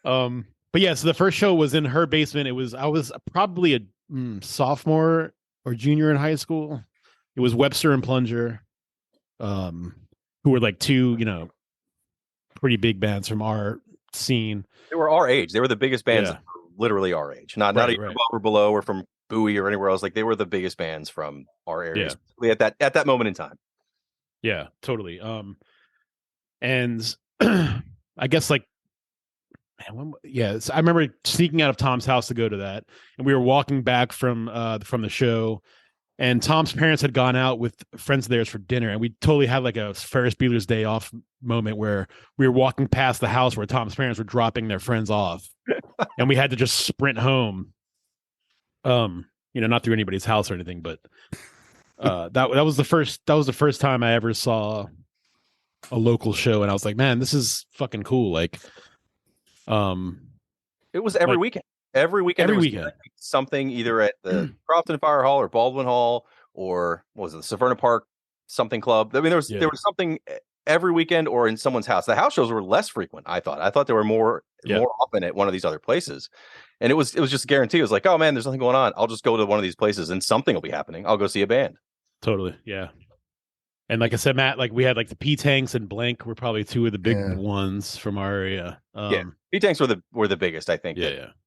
[SPEAKER 6] But yeah, so the first show was in her basement. I was probably a sophomore or junior in high school. It was Webster and Plunger, who were like two, pretty big bands from our scene.
[SPEAKER 8] They were our age. They were the biggest bands, literally our age. Not even above or below or from Bowie or anywhere else. Like, they were the biggest bands from our area at that moment in time.
[SPEAKER 6] Yeah, totally. And I guess like, so I remember sneaking out of Tom's house to go to that, and we were walking back from the show, and Tom's parents had gone out with friends of theirs for dinner, and we totally had like a Ferris Bueller's Day Off moment where we were walking past the house where Tom's parents were dropping their friends off, and we had to just sprint home. Not through anybody's house or anything, but that was the first time I ever saw a local show, and I was like, man, this is fucking cool. Like,
[SPEAKER 8] it was every weekend. Every weekend. Something either at the Crofton Fire Hall or Baldwin Hall or what was it, the Severna Park something club. I mean, there was something every weekend or in someone's house. The house shows were less frequent. I thought there were more often at one of these other places, and it was just a guarantee. It was like, oh man, there's nothing going on. I'll just go to one of these places and something will be happening. I'll go see a band.
[SPEAKER 6] Totally, yeah. And like I said, Matt, like we had like the P-Tanks and Blank were probably two of the big ones from our area.
[SPEAKER 8] P-Tanks were the biggest, I think.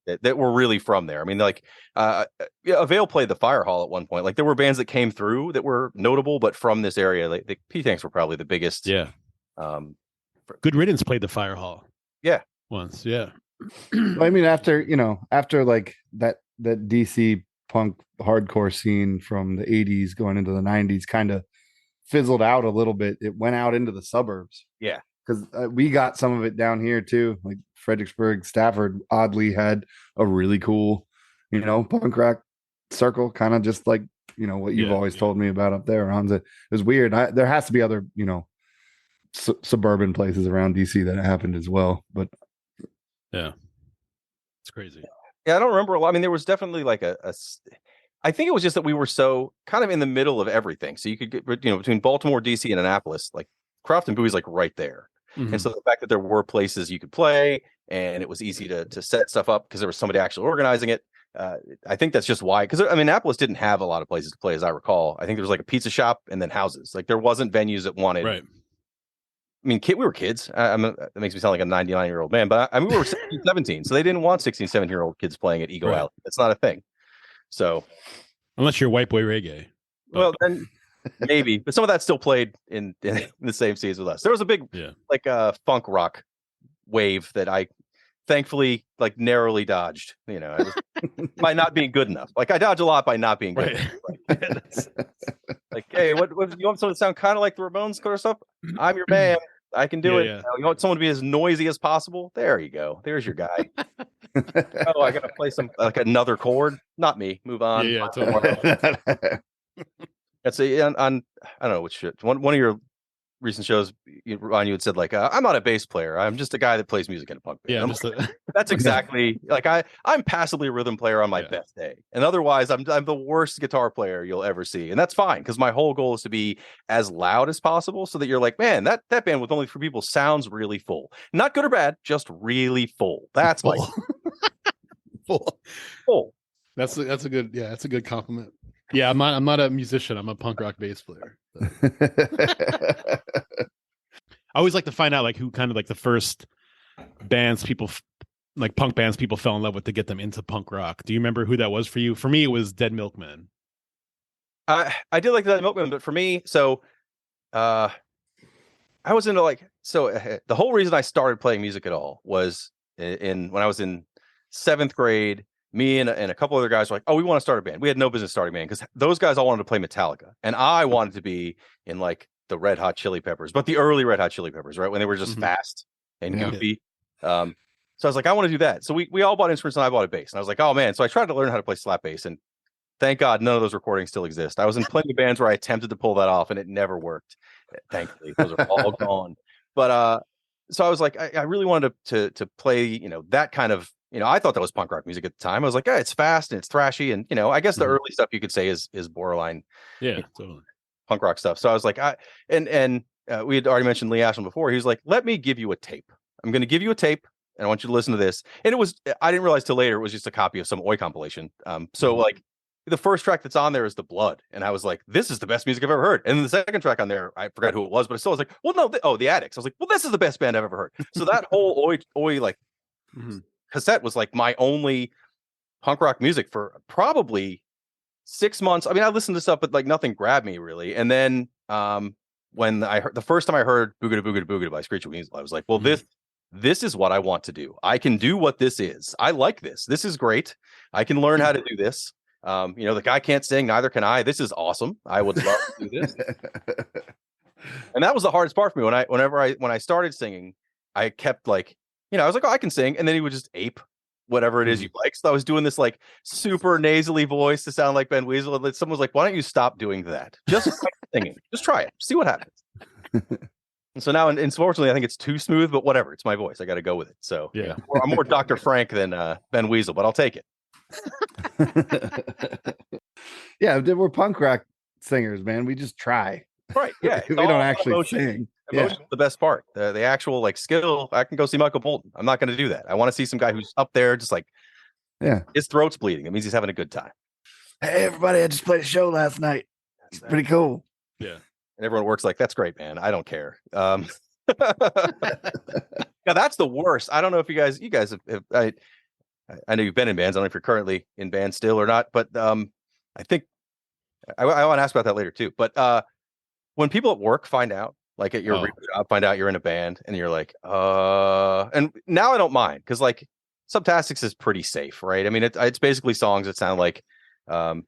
[SPEAKER 8] That were really from there. I mean, like Avail played the Fire Hall at one point. Like, there were bands that came through that were notable, but from this area, like the P-Tanks were probably the biggest.
[SPEAKER 6] Yeah. Good Riddance played the Fire Hall.
[SPEAKER 8] Yeah.
[SPEAKER 6] Once. Yeah.
[SPEAKER 7] I mean, after like that DC punk hardcore scene from the 80s going into the 90s kind of fizzled out a little bit. It went out into the suburbs.
[SPEAKER 8] Yeah.
[SPEAKER 7] Because we got some of it down here too. Like Fredericksburg, Stafford oddly had a really cool, punk rock circle, kind of just like, what you've always told me about up there, Hans. It was weird. There has to be other, suburban places around DC that happened as well. But
[SPEAKER 6] yeah, it's crazy.
[SPEAKER 8] Yeah, I don't remember a lot. I mean, there was definitely like I think it was just that we were so kind of in the middle of everything. So you could get, between Baltimore, DC, and Annapolis, like Crofton Bowie's like right there. And so the fact that there were places you could play and it was easy to set stuff up because there was somebody actually organizing it. I think that's just why, because I mean, Annapolis didn't have a lot of places to play, as I recall. I think there was like a pizza shop and then houses. Like, there wasn't venues that wanted. Right. I mean, we were kids. That makes me sound like a 99-year-old man, but I mean, we were 16, 17, so they didn't want 16, 17-year-old kids playing at Ego Alley. That's not a thing. So,
[SPEAKER 6] unless you're white boy reggae.
[SPEAKER 8] Well, then maybe, but some of that still played in the same scenes with us. There was a big funk rock wave that I thankfully like narrowly dodged. By not being good enough. Like, I dodge a lot by not being good enough. Like, hey, what you want someone to sound kind of like the Ramones kind of stuff? I'm your man. I can do it.
[SPEAKER 6] Yeah.
[SPEAKER 8] You want someone to be as noisy as possible? There you go. There's your guy. Oh, I gotta play some like another chord. Not me. Move on.
[SPEAKER 6] Yeah, totally.
[SPEAKER 8] That's on I don't know which shit. One of your recent shows, Ron, you had said like, I'm not a bass player. I'm just a guy that plays music in a punk band.
[SPEAKER 6] Yeah,
[SPEAKER 8] that's exactly like I'm passively a rhythm player on my best day, and otherwise I'm the worst guitar player you'll ever see, and that's fine because my whole goal is to be as loud as possible so that you're like, man, that band with only 3 people sounds really full, not good or bad, just really full. That's full. Like full.
[SPEAKER 6] That's a good compliment. Yeah, I'm not a musician. I'm a punk rock bass player. So. I always like to find out like who kind of like the first bands people like punk bands people fell in love with to get them into punk rock. Do you remember who that was for you? For me, it was Dead Milkmen.
[SPEAKER 8] I did like the Milkman, but for me, so I was into the whole reason I started playing music at all was when I was in 7th grade. Me and a couple other guys were like, "Oh, we want to start a band." We had no business starting a band because those guys all wanted to play Metallica, and I wanted to be in like the Red Hot Chili Peppers, but the early Red Hot Chili Peppers, right when they were just fast and goofy. So I was like, I want to do that. So we all bought instruments, and I bought a bass, and I was like, oh man. So I tried to learn how to play slap bass, and thank God none of those recordings still exist. I was in plenty of bands where I attempted to pull that off, and it never worked. Thankfully, those are all gone. But so I was like, I really wanted to play, that kind of. I thought that was punk rock music at the time. I was like, it's fast and it's thrashy, and I guess the early stuff you could say is borderline,
[SPEAKER 6] totally
[SPEAKER 8] punk rock stuff. So I was like, we had already mentioned Lee Ashland before. He was like, let me give you a tape. I'm going to give you a tape, and I want you to listen to this. And I didn't realize till later it was just a copy of some Oi compilation. So like the first track that's on there is The Blood, and I was like, this is the best music I've ever heard. And then the second track on there, I forgot who it was, but I still was like, well, no, The Addicts. I was like, well, this is the best band I've ever heard. So that whole Oi like. Cassette was like my only punk rock music for probably 6 months. I mean, I listened to stuff, but like nothing grabbed me really. And then when the first time I heard Boogada Boogada Boogada by Screeching Weasel, I was like, well, this is what I want to do. I can do what this is. I like this. This is great. I can learn how to do this. The guy can't sing, neither can I. This is awesome. I would love to do this. And that was the hardest part for me. When I started singing, I kept like, I was like, oh, I can sing. And then he would just ape whatever it is you like. So I was doing this like super nasally voice to sound like Ben Weasel. And someone was like, why don't you stop doing that? Just try singing. Just try it. See what happens. And so now, unfortunately, I think it's too smooth, but whatever. It's my voice. I got to go with it. So
[SPEAKER 6] yeah,
[SPEAKER 8] I'm more Dr. Frank than Ben Weasel, but I'll take it.
[SPEAKER 7] Yeah, we're punk rock singers, man. We just try.
[SPEAKER 8] Right. Yeah.
[SPEAKER 7] We don't actually sing.
[SPEAKER 8] Emotion is the best part. The actual like skill. I can go see Michael Bolton. I'm not going to do that. I want to see some guy who's up there, just like, his throat's bleeding. It means he's having a good time.
[SPEAKER 7] Hey, everybody! I just played a show last night. It's pretty cool.
[SPEAKER 6] Yeah.
[SPEAKER 8] And everyone works like, that's great, man. I don't care. Now that's the worst. I don't know if you guys have I know you've been in bands. I don't know if you're currently in bands still or not, but I think I want to ask about that later too. But when people at work find out, like at your job, find out you're in a band, and you're like, and now I don't mind because like Subtastics is pretty safe, right? I mean, it's basically songs that sound like, 90s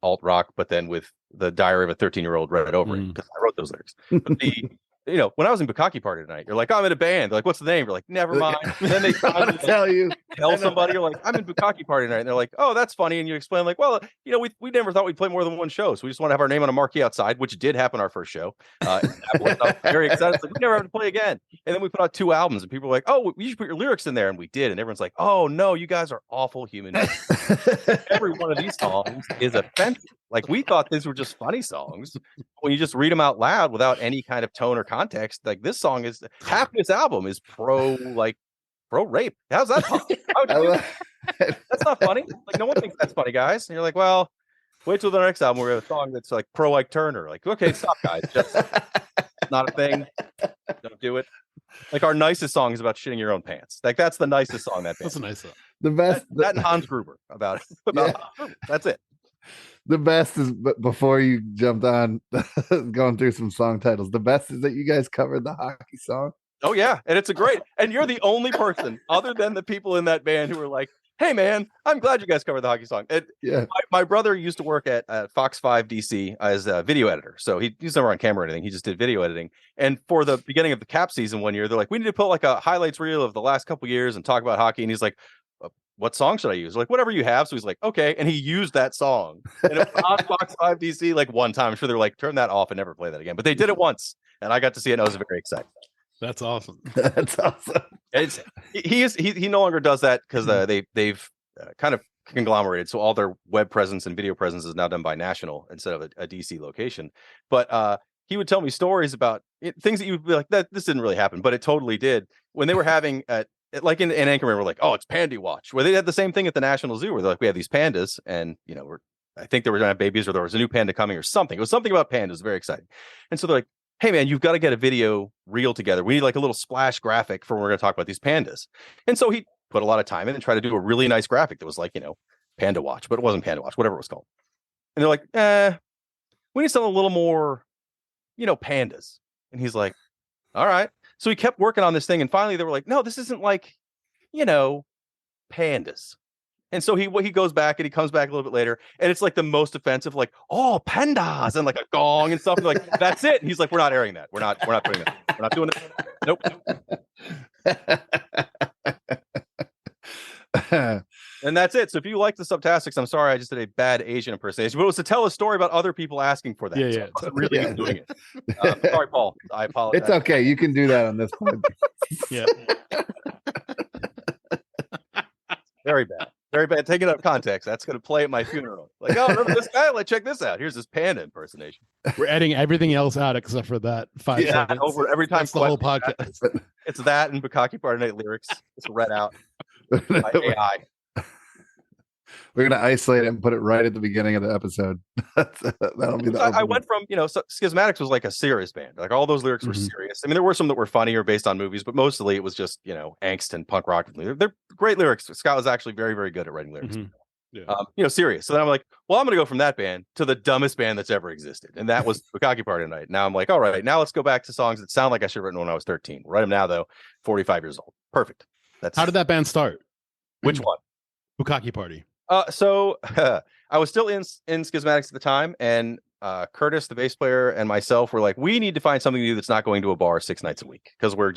[SPEAKER 8] alt rock, but then with the Diary of a 13-year-old read over it because I wrote those lyrics. But when I was in Bukkake Party tonight, you're like, I'm in a band. They're like, what's the name? You're like, never mind. And then they finally tell somebody, you're like, I'm in Bukkake Party tonight. And they're like, oh, that's funny. And you explain like, well, we never thought we'd play more than one show. So we just want to have our name on a marquee outside, which did happen our first show. Very excited. It's like, we never have to play again. And then we put out 2 albums and people were like, oh, you should put your lyrics in there. And we did. And everyone's like, oh no, you guys are awful human beings. Every one of these songs is offensive. Like we thought these were just funny songs. When you just read them out loud without any kind of tone or context, like this song is half this album is pro rape. How's that possible? That's not funny. Like no one thinks that's funny, guys. And you're like, well, wait till the next album. We're gonna have a song that's like pro Ike Turner. Like, okay, stop, guys. Just not a thing. Don't do it. Like our nicest song is about shitting your own pants. Like that's the nicest song that's
[SPEAKER 6] a nice song.
[SPEAKER 7] The best
[SPEAKER 8] that and Hans Gruber about it. Hans Gruber. That's it.
[SPEAKER 7] The best is, but before you jumped on going through some song titles, the best is that you guys covered the hockey song.
[SPEAKER 8] Oh yeah, and it's a great. And you're the only person other than the people in that band who are like, "Hey man, I'm glad you guys covered the hockey song." My brother used to work at Fox 5 DC as a video editor, so he's never on camera or anything. He just did video editing. And for the beginning of the Cap season one year, they're like, "We need to put like a highlights reel of the last couple years and talk about hockey." And he's like, what song should I use? Like, whatever you have. So he's like, okay. And he used that song. And it was on Fox 5 DC like one time. I'm sure they're like, turn that off and never play that again. But they did it once. And I got to see it. And I was very excited.
[SPEAKER 6] That's awesome.
[SPEAKER 7] That's awesome.
[SPEAKER 8] He no longer does that because they've kind of conglomerated. So all their web presence and video presence is now done by National instead of a DC location. But he would tell me stories about things that you would be like, that this didn't really happen, but it totally did. When they were having like in Anchorman, we're like, oh, it's Pandy Watch. Where they had the same thing at the National Zoo, where they're like, we have these pandas, and I think they were gonna have babies, or there was a new panda coming, or something. It was something about pandas, very exciting. And so they're like, hey man, you've got to get a video reel together. We need like a little splash graphic for when we're going to talk about these pandas. And so he put a lot of time in and tried to do a really nice graphic that was like, Panda Watch, but it wasn't Panda Watch, whatever it was called. And they're like, we need something a little more, pandas. And he's like, all right. So he kept working on this thing. And finally they were like, no, this isn't like, pandas. And so he goes back and he comes back a little bit later, and it's like the most offensive, like, oh, pandas, and like a gong and stuff. And like, that's it. And he's like, we're not airing that. We're not putting that. We're not doing it. Nope. And that's it. So if you like the Subtastics, I'm sorry I just did a bad Asian impersonation, but it was to tell a story about other people asking for that.
[SPEAKER 6] Yeah,
[SPEAKER 8] so
[SPEAKER 6] yeah.
[SPEAKER 8] I wasn't really doing it. Sorry, Paul. I apologize.
[SPEAKER 7] It's okay. You can do that on this podcast.
[SPEAKER 6] Yeah.
[SPEAKER 8] Very bad. Very bad. Take it out of context. That's going to play at my funeral. Like, oh, remember this guy? Let's check this out. Here's this panda impersonation.
[SPEAKER 6] We're editing everything else out except for that 5 seconds.
[SPEAKER 8] Over every time.
[SPEAKER 6] That's the whole podcast.
[SPEAKER 8] It's that and Bukkake Party Night lyrics. It's read out by AI.
[SPEAKER 7] We're gonna isolate it and put it right at the beginning of the episode. That'll be the.
[SPEAKER 8] I went from Schismatics was like a serious band. Like all those lyrics were serious. I mean, there were some that were funny or based on movies, but mostly it was just angst and punk rock. They're great lyrics. Scott was actually very, very good at writing lyrics.
[SPEAKER 6] Yeah.
[SPEAKER 8] Serious. So then I'm like, well, I'm gonna go from that band to the dumbest band that's ever existed, and that was Bukkake Party Night. Now I'm like, all right, now let's go back to songs that sound like I should have written when I was 13. Write them now though, 45 years old. Perfect.
[SPEAKER 6] How did that band start?
[SPEAKER 8] Which one?
[SPEAKER 6] Bukkake Party.
[SPEAKER 8] So I was still in Schismatics at the time, and Curtis, the bass player, and myself were like, we need to find something new that's not going to a bar 6 nights a week, because we're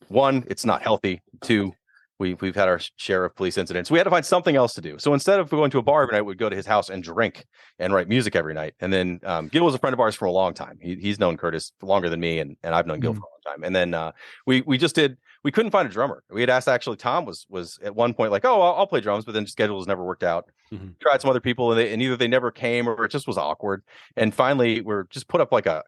[SPEAKER 8] one, it's not healthy. Two, we've had our share of police incidents. We had to find something else to do. So instead of going to a bar every night, we'd go to his house and drink and write music every night. And then Gil was a friend of ours for a long time. He's known Curtis longer than me, and I've known Gil for a long time. And then we couldn't find a drummer. We had asked, actually, Tom was at one point like, oh, I'll play drums, but then schedules never worked out. Tried some other people, and either they never came or it just was awkward. And finally, we're just put up like I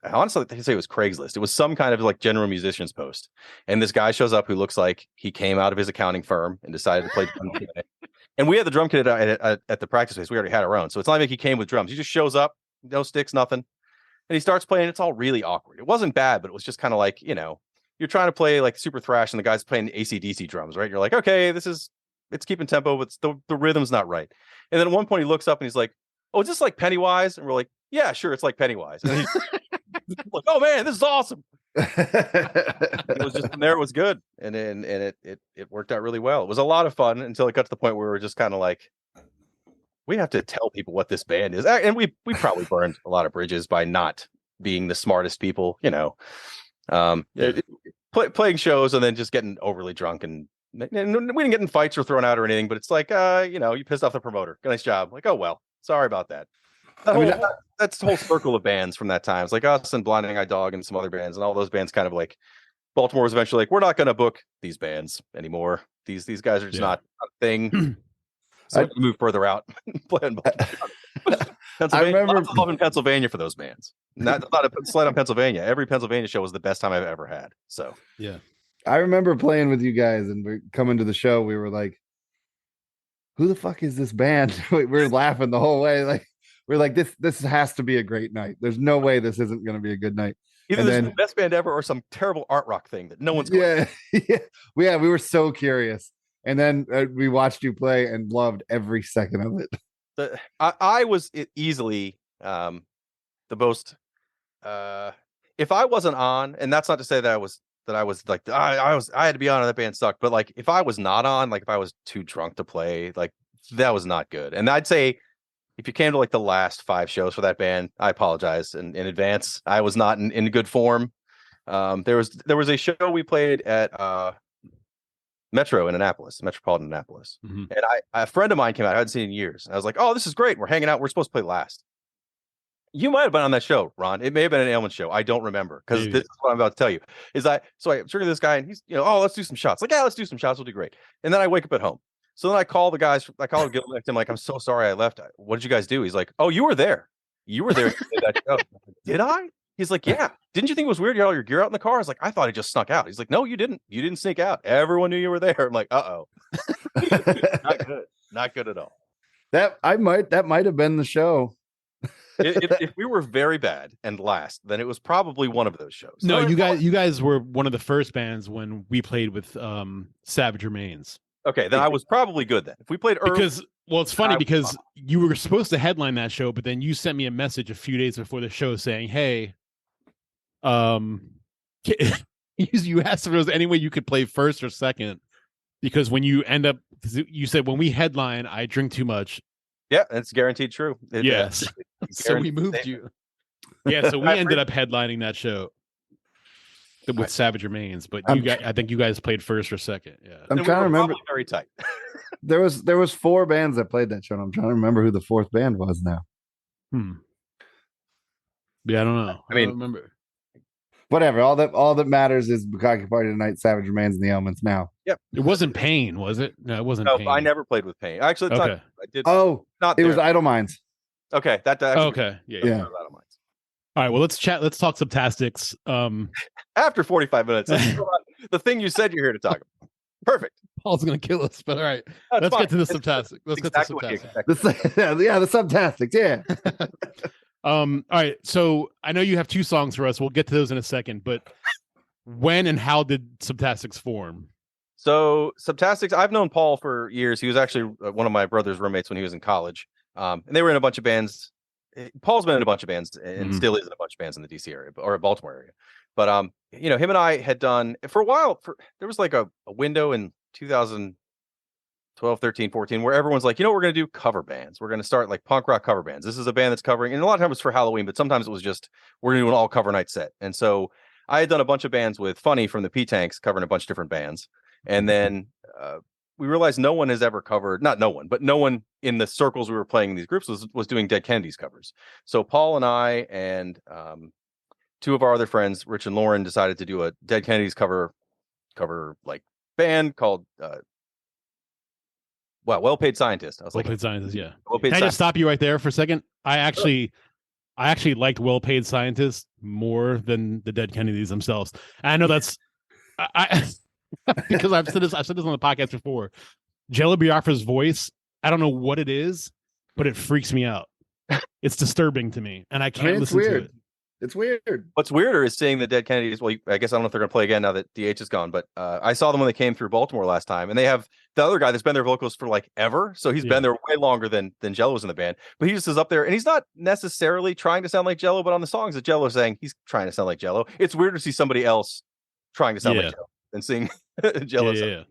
[SPEAKER 8] honestly think it was Craigslist. It was some kind of like general musicians post. And this guy shows up who looks like he came out of his accounting firm and decided to play drum kit. And we had the drum kit at the practice space. We already had our own. So it's not like he came with drums. He just shows up, no sticks, nothing. And he starts playing. It's all really awkward. It wasn't bad, but it was just kind of like, you're trying to play like super thrash and the guy's playing AC/DC drums, right? You're like, okay, it's keeping tempo, but the rhythm's not right. And then at one point he looks up and he's like, oh, is this like Pennywise? And we're like, yeah, sure, it's like Pennywise. And he's like, oh man, this is awesome. It was just, from there it was good. And it worked out really well. It was a lot of fun until it got to the point where we were just kind of like, we have to tell people what this band is. And we probably burned a lot of bridges by not being the smartest people, playing shows and then just getting overly drunk, and we didn't get in fights or thrown out or anything, but it's like, you pissed off the promoter. Nice job. Like, oh, well, sorry about that. That's the whole circle of bands from that time. It's like us and Blinding Eye Dog and some other bands, and all those bands kind of like, Baltimore was eventually like, we're not going to book these bands anymore. These guys are just not a thing. So we move further out. I remember lots of love in Pennsylvania for those bands. Not a slight on Pennsylvania. Every Pennsylvania show was the best time I've ever had. So
[SPEAKER 6] yeah,
[SPEAKER 7] I remember playing with you guys, and we're coming to the show. We were like, "Who the fuck is this band?" We were laughing the whole way. Like we're like, "This has to be a great night. There's no way this isn't going to be a good night."
[SPEAKER 8] Either this is the best band ever, or some terrible art rock thing that no one's going
[SPEAKER 7] yeah. We were so curious, and then we watched you play and loved every second of it.
[SPEAKER 8] I was easily the most. If I wasn't on, and that's not to say that I was like I had to be on and that band sucked, but like if I was not on, like if I was too drunk to play, like that was not good. And I'd say if you came to like the last 5 shows for that band, I apologize in advance. I was not in good form. There was a show we played at Metropolitan Annapolis. And a friend of mine came out. I hadn't seen in years. And I was like, oh, this is great. We're hanging out. We're supposed to play last. You might have been on that show, Ron. It may have been an Ailman show. I don't remember, because this is what I'm about to tell you. So I'm talking to this guy, and he's, oh, let's do some shots. Like, yeah, let's do some shots. We'll do great. And then I wake up at home. So then I call the guys. I call Gil next. I'm like, I'm so sorry I left. What did you guys do? He's like, oh, you were there. You were there. That show. Did I? He's like, yeah. Didn't you think it was weird? You had all your gear out in the car? I was like, I thought he just snuck out. He's like, no, you didn't. You didn't sneak out. Everyone knew you were there. I'm like, uh-oh. Not good. Not good at all.
[SPEAKER 7] That might have been the show.
[SPEAKER 8] If we were very bad and last, then it was probably one of those shows.
[SPEAKER 6] No, you guys were one of the first bands when we played with Savage Remains.
[SPEAKER 8] Okay, then I was probably good then. If we played early,
[SPEAKER 6] Because it's funny because you were supposed to headline that show, but then you sent me a message a few days before the show saying, "Hey, you asked if there was any way you could play first or second, because when you end up, you said when we headline, I drink too much."
[SPEAKER 8] yeah, it's guaranteed true.
[SPEAKER 6] Yes, so we moved
[SPEAKER 8] statement.
[SPEAKER 6] you. Yeah, so we ended up headlining that show with Savage Remains, but I think you guys played first or second. Yeah,
[SPEAKER 7] I'm trying to remember.
[SPEAKER 8] Very tight.
[SPEAKER 7] There was 4 bands that played that show, and I'm trying to remember who the 4th band was now.
[SPEAKER 6] Yeah, I don't know.
[SPEAKER 8] I mean,
[SPEAKER 6] don't remember.
[SPEAKER 7] Whatever. All that matters is Bukkake Party Tonight, Savage Remains, and the Elements now.
[SPEAKER 8] Yep.
[SPEAKER 6] It wasn't Pain, was it? No, it wasn't.
[SPEAKER 8] No,
[SPEAKER 6] Pain.
[SPEAKER 8] I never played with Pain. Actually, it's
[SPEAKER 6] Okay.
[SPEAKER 8] not. I did.
[SPEAKER 7] Oh,
[SPEAKER 8] not
[SPEAKER 7] it
[SPEAKER 8] there.
[SPEAKER 7] was Idle Minds.
[SPEAKER 8] Okay, that. Actually,
[SPEAKER 6] Okay. Yeah.
[SPEAKER 7] Yeah.
[SPEAKER 6] All right. Well, let's chat. Let's talk Subtastics.
[SPEAKER 8] After 45 minutes, let's go on the thing you said you're here to talk about. Perfect.
[SPEAKER 6] Paul's gonna kill us, but all right.
[SPEAKER 8] That's
[SPEAKER 6] Let's
[SPEAKER 8] fine.
[SPEAKER 6] get to the
[SPEAKER 8] It's
[SPEAKER 6] Subtastics. Let's
[SPEAKER 8] exactly
[SPEAKER 6] get
[SPEAKER 8] what you
[SPEAKER 6] to Subtastics.
[SPEAKER 8] expected.
[SPEAKER 7] The Subtastics. Yeah.
[SPEAKER 6] All right. So I know you have 2 songs for us. We'll get to those in a second. But when and how did Subtastics form?
[SPEAKER 8] So Subtastics, I've known Paul for years. He was actually one of my brother's roommates when he was in college, and they were in a bunch of bands. Paul's been in a bunch of bands and still is in a bunch of bands in the DC area or Baltimore area. But him and I had done for a while. There was like a window in 2012, 13, 14, where everyone's like, we're going to do cover bands. We're going to start like punk rock cover bands. This is a band that's covering, and a lot of times it's for Halloween, but sometimes it was just we're going to do an all cover night set. And so I had done a bunch of bands with Funny from the P-Tanks covering a bunch of different bands. And then we realized no one has ever covered, not no one, but no one in the circles we were playing in these groups was doing Dead Kennedys covers. So Paul and I and 2 of our other friends, Rich and Lauren, decided to do a Dead Kennedys cover like band called Well Paid Scientist. I was
[SPEAKER 6] Well Paid Scientist, yeah.
[SPEAKER 8] Well Paid
[SPEAKER 6] Can I just stop you right there for a second? I actually liked Well Paid Scientists more than the Dead Kennedys themselves. And I know that's I because I've said this on the podcast before. Jello Biafra's voice, I don't know what it is, but it freaks me out. It's disturbing to me, and I can't listen to it.
[SPEAKER 7] It's weird.
[SPEAKER 8] What's weirder is seeing the Dead Kennedys. Well, I guess I don't know if they're going to play again now that DH is gone, but I saw them when they came through Baltimore last time, and they have the other guy that's been their vocalist for like ever. So he's been there way longer than Jello was in the band, but he just is up there, and he's not necessarily trying to sound like Jello, but on the songs that Jello is saying, he's trying to sound like Jello. It's weird to see somebody else trying to sound like Jello and sing Jello.
[SPEAKER 6] Yeah.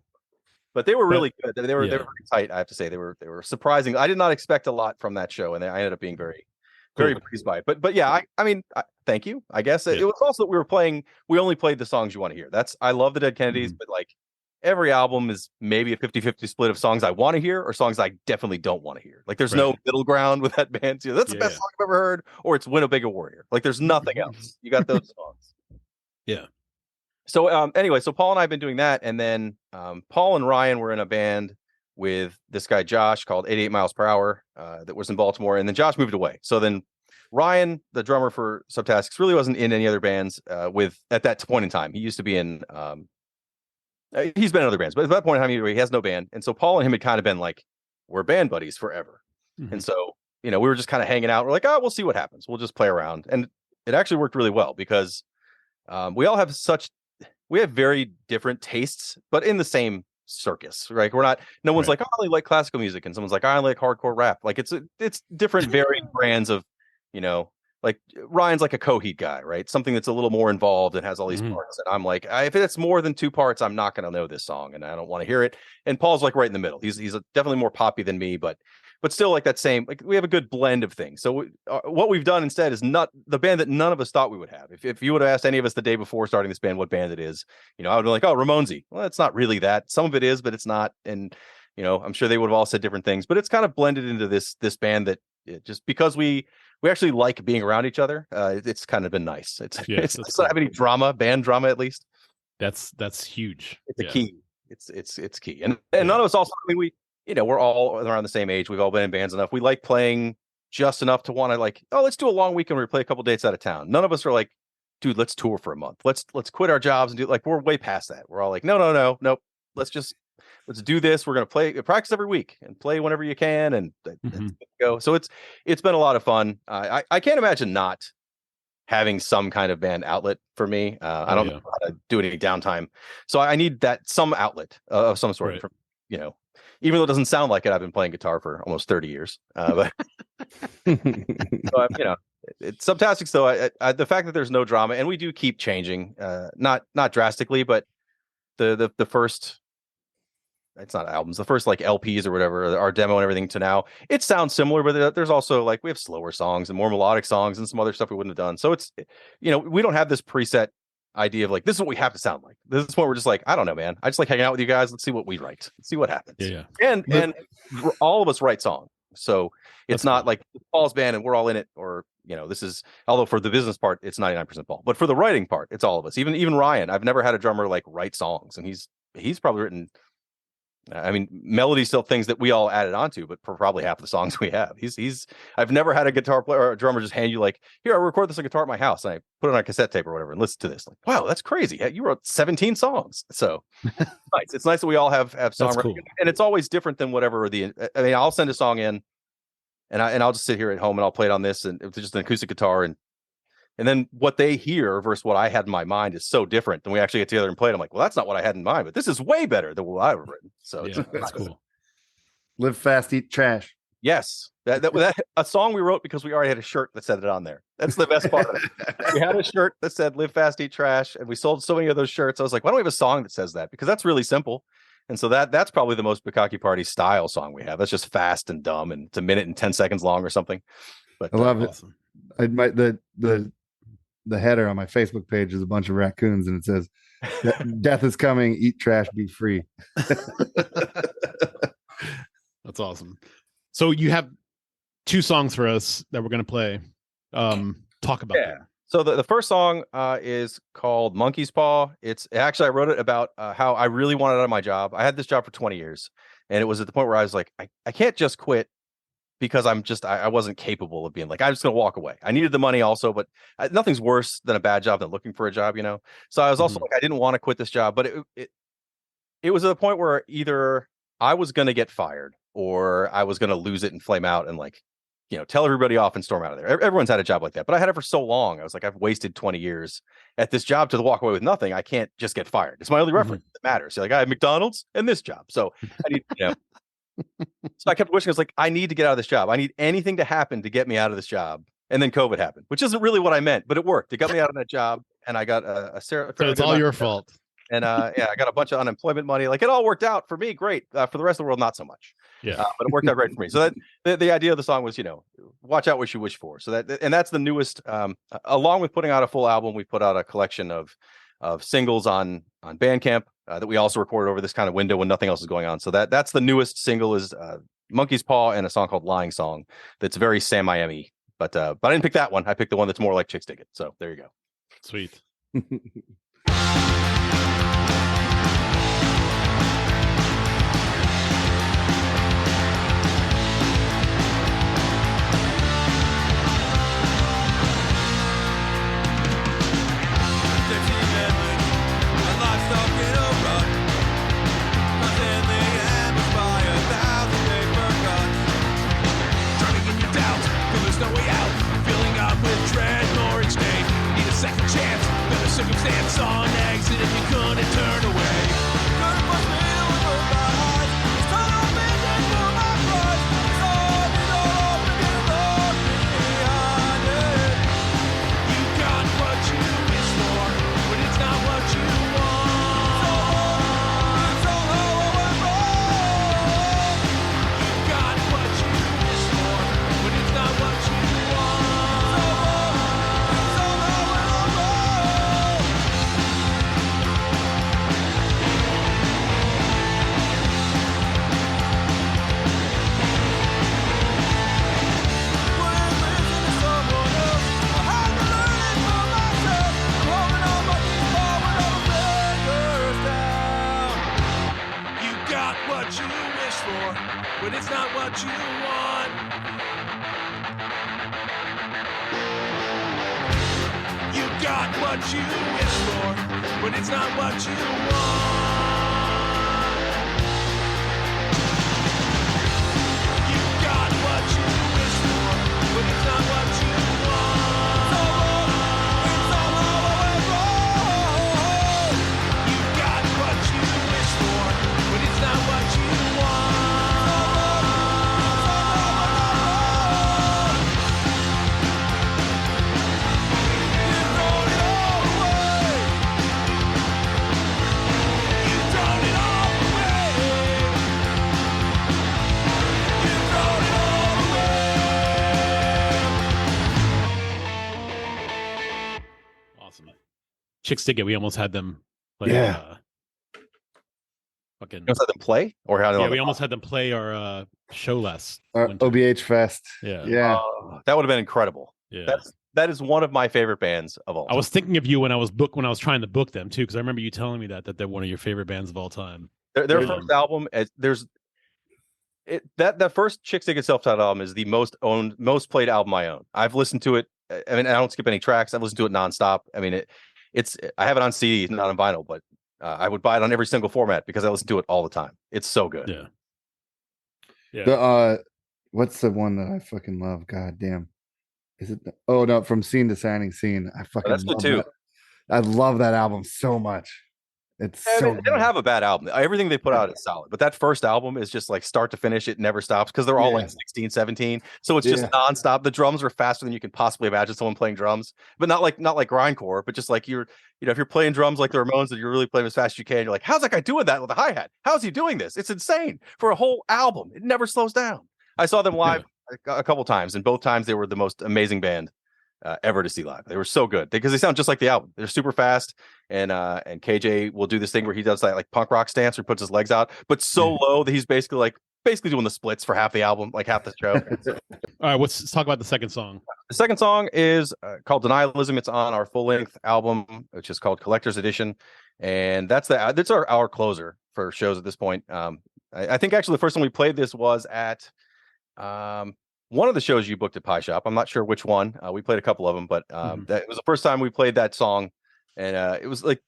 [SPEAKER 8] But they were really good. They were very tight. I have to say they were surprising. I did not expect a lot from that show, and I ended up being very pleased by it. But yeah, I mean, thank you. I guess it was also that we only played the songs you want to hear. I love the Dead Kennedys, but like every album is maybe a 50-50 split of songs I want to hear or songs I definitely don't want to hear. Like there's no middle ground with that band too. That's the best song I've ever heard, or it's Winnebago Warrior. Like there's nothing else. You got those songs.
[SPEAKER 6] Yeah.
[SPEAKER 8] So anyway, so Paul and I have been doing that, and then Paul and Ryan were in a band with this guy Josh called 88 Miles Per Hour that was in Baltimore, and then Josh moved away. So then Ryan, the drummer for Subtastics, really wasn't in any other bands at that point in time. He used to be in he's been in other bands, but at that point in time he has no band. And so Paul and him had kind of been like, we're band buddies forever. And so we were just kind of hanging out. We're like, we'll see what happens. We'll just play around. And it actually worked really well because we all have we have very different tastes, but in the same circus, right? No one's like, I only like classical music, and someone's like, I only like hardcore rap. Like it's different varying brands of, like Ryan's like a Coheed guy, right? Something that's a little more involved and has all these parts. And I'm like, if it's more than 2 parts, I'm not going to know this song and I don't want to hear it. And Paul's like right in the middle. He's definitely more poppy than me, but still like that same, like we have a good blend of things. So what we've done instead is not the band that none of us thought we would have. If you would have asked any of us the day before starting this band what band it is, I would be like, oh, Ramonesy. Well, it's not really that. Some of it is, but it's not. And I'm sure they would have all said different things, but it's kind of blended into this band that just because we actually like being around each other. It's kind of been nice. It's not have any band drama at least.
[SPEAKER 6] That's huge.
[SPEAKER 8] It's a key. It's key. And none of us also, I mean, we're all around the same age. We've all been in bands enough. We like playing just enough to want to like, oh, let's do a long weekend where we play a couple dates out of town. None of us are like, dude, let's tour for a month. Let's quit our jobs and do like, we're way past that. We're all like, no. Nope. Let's just let's do this. We're going to practice every week and play whenever you can, and go. So it's been a lot of fun. I can't imagine not having some kind of band outlet for me. I don't know how to do any downtime, so I need some outlet of some sort.
[SPEAKER 6] Right.
[SPEAKER 8] From, even though it doesn't sound like it, I've been playing guitar for almost 30 years. But so it's Subtastics though. The fact that there's no drama, and we do keep changing, not drastically, but the first. It's not albums. The first like LPs or whatever, our demo and everything to now, it sounds similar, but there's also like we have slower songs and more melodic songs and some other stuff we wouldn't have done. So it's, we don't have this preset idea of like, this is what we have to sound like. This is what we're just like, I don't know, man. I just like hanging out with you guys. Let's see what we write. Let's see what happens.
[SPEAKER 6] Yeah.
[SPEAKER 8] And all of us write songs. So it's not like Paul's band and we're all in it, or, this is, although for the business part, it's 99% Paul, but for the writing part, it's all of us. Even Ryan, I've never had a drummer like write songs, and he's probably written, melody still things that we all added onto, but for probably half the songs we have. I've never had a guitar player or a drummer just hand you like, here, I record this on guitar at my house, and I put it on a cassette tape or whatever and listen to this. Like, wow, that's crazy. You wrote 17 songs. So nice. It's nice that we all have songwriting, cool. And it's always different than whatever I'll send a song in and I'll just sit here at home and I'll play it on this, and it's just an acoustic guitar, and then what they hear versus what I had in my mind is so different. Then we actually get together and play it. I'm like, well, that's not what I had in mind, but this is way better than what I've written. So
[SPEAKER 6] that's cool.
[SPEAKER 7] Live fast, eat trash.
[SPEAKER 8] Yes, that a song we wrote because we already had a shirt that said it on there. That's the best part of it. We had a shirt that said "Live fast, eat trash," and we sold so many of those shirts. I was like, why don't we have a song that says that? Because that's really simple. And so that's probably the most Bukkake Party style song we have. That's just fast and dumb, and it's a minute and 10 seconds long or something. But
[SPEAKER 7] I love
[SPEAKER 8] awesome.
[SPEAKER 7] it. The header on my Facebook page is a bunch of raccoons, and it says, "Death is coming. Eat trash. Be free."
[SPEAKER 6] That's awesome. So you have 2 songs for us that we're going to play. Talk about them.
[SPEAKER 8] So the first song is called Monkey's Paw. I wrote it about how I really wanted out of my job. I had this job for 20 years, and it was at the point where I was like, I can't just quit because I wasn't capable of being like, I'm just going to walk away. I needed the money also, but nothing's worse than a bad job than looking for a job, So I was also like, I didn't want to quit this job, but it was at a point where either I was going to get fired or I was going to lose it and flame out and like, tell everybody off and storm out of there. Everyone's had a job like that, but I had it for so long. I was like, I've wasted 20 years at this job to walk away with nothing. I can't just get fired. It's my only reference that matters. Like, I have McDonald's and this job. So I need, So I kept wishing, I was like, I need to get out of this job. I need anything to happen to get me out of this job. And then COVID happened, which isn't really what I meant, but it worked. It got me out of that job, and I got so
[SPEAKER 6] it's all your fault.
[SPEAKER 8] And I got a bunch of unemployment money. Like, it all worked out for me. Great. For the rest of the world, not so much. Yeah. But it worked out great for me. So that the idea of the song was, watch out what you wish for. So that's the newest. Along with putting out a full album, we put out a collection of singles on Bandcamp that we also recorded over this kind of window when nothing else is going on. So that's the newest single is Monkey's Paw, and a song called Lying Song that's very Sam Miami. But I didn't pick that one. I picked the one that's more like Chicks Dig It. So there you go.
[SPEAKER 6] Sweet.
[SPEAKER 5] Circumstance on exit if you couldn't turn away. Couldn't push me with my eyes. It's time I've been there for my pride. It's all been all over again, left behind it. You got what you wish for, but it's not what you want. It's all how I went wrong. You got what you wish for, but it's not what you want. But it's not what you want. You got what you wish for, but it's not what you want.
[SPEAKER 6] Chicks Dig It. We almost had them. Play,
[SPEAKER 7] Yeah.
[SPEAKER 6] Fucking.
[SPEAKER 8] You almost had them play, or how?
[SPEAKER 6] Yeah, we almost had them play our show last. winter.
[SPEAKER 7] OBH Fest.
[SPEAKER 6] Yeah.
[SPEAKER 7] Yeah.
[SPEAKER 8] That would have been incredible.
[SPEAKER 6] Yeah.
[SPEAKER 8] That is one of my favorite bands of all time.
[SPEAKER 6] I was thinking of you when I was trying to book them too, because I remember you telling me that they're one of your favorite bands of all time.
[SPEAKER 8] Their first album, that first Chicks Dig It self-titled album is the most played album I own. I've listened to it. I mean, I don't skip any tracks. I've listened to it nonstop. I mean, I have it on CD, not on vinyl, but I would buy it on every single format because I listen to it all the time. It's so good.
[SPEAKER 6] Yeah. Yeah.
[SPEAKER 7] The what's the one that I fucking love? God damn. Is it From Scene to Signing Scene. I fucking
[SPEAKER 8] That's good
[SPEAKER 7] love
[SPEAKER 8] too.
[SPEAKER 7] that. I love that album so much. It's so
[SPEAKER 8] they don't have a bad album. Everything they put out is solid, but that first album is just like start to finish. It never stops because they're all like 16, 17. So it's just nonstop. The drums are faster than you can possibly imagine someone playing drums, but not like grindcore, but just like if you're playing drums like the Ramones and you're really playing as fast as you can, you're like, how's that guy doing that with a hi-hat? How's he doing this? It's insane for a whole album. It never slows down. I saw them live a couple times, and both times they were the most amazing band ever to see live. They were so good because they sound just like the album. They're super fast, and KJ will do this thing where he does that like punk rock stance where he puts his legs out, but so low that he's basically doing the splits for half the album, like half the show.
[SPEAKER 6] All right, let's talk about the second song.
[SPEAKER 8] The second song is called Denialism. It's on our full-length album, which is called Collector's Edition, and that's our closer for shows at this point. I think actually the first time we played this was at one of the shows you booked at Pie Shop. I'm not sure which one. We played a couple of them, but that was the first time we played that song, and it was like,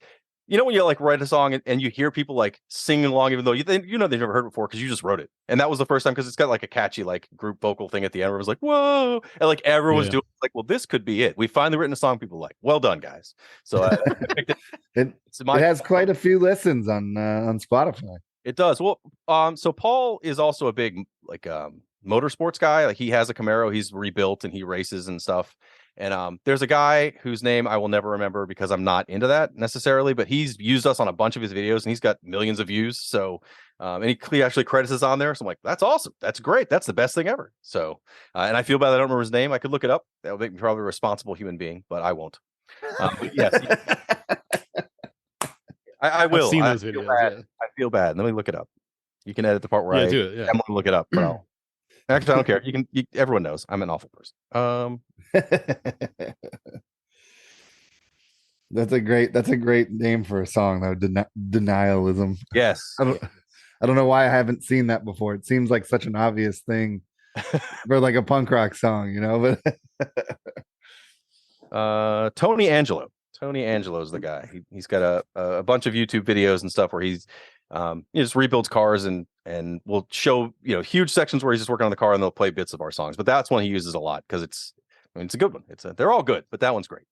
[SPEAKER 8] when you like write a song and you hear people like singing along, even though they've never heard it before because you just wrote it, and that was the first time because it's got like a catchy like group vocal thing at the end where it was like whoa, and like everyone was doing like, well, this could be it. We finally written a song people like. Well done, guys. So I picked it.
[SPEAKER 7] It has quite a few listens on Spotify.
[SPEAKER 8] It does. Well, so Paul is also a big like motorsports guy. Like he has a Camaro he's rebuilt and he races and stuff. And there's a guy whose name I will never remember because I'm not into that necessarily, but he's used us on a bunch of his videos and he's got millions of views. So and he actually credits us on there. So I'm like, that's awesome. That's great. That's the best thing ever. So and I feel bad I don't remember his name. I could look it up. That would make me probably a responsible human being, but I won't. But yes. I will.
[SPEAKER 6] I've seen those videos.
[SPEAKER 8] I feel bad. Let me look it up. You can edit the part where I
[SPEAKER 6] do it. Yeah.
[SPEAKER 8] I'm gonna look it up. But actually, I don't care. Everyone knows I'm an awful person.
[SPEAKER 7] That's a great name for a song though. Denialism.
[SPEAKER 8] Yes.
[SPEAKER 7] I don't know why I haven't seen that before. It seems like such an obvious thing for like a punk rock song, but
[SPEAKER 8] Tony Angelo. Tony Angelo is the guy. He's got a bunch of YouTube videos and stuff where he's he just rebuilds cars and will show huge sections where he's just working on the car and they'll play bits of our songs. But that's one he uses a lot because it's a good one. They're all good, but that one's great.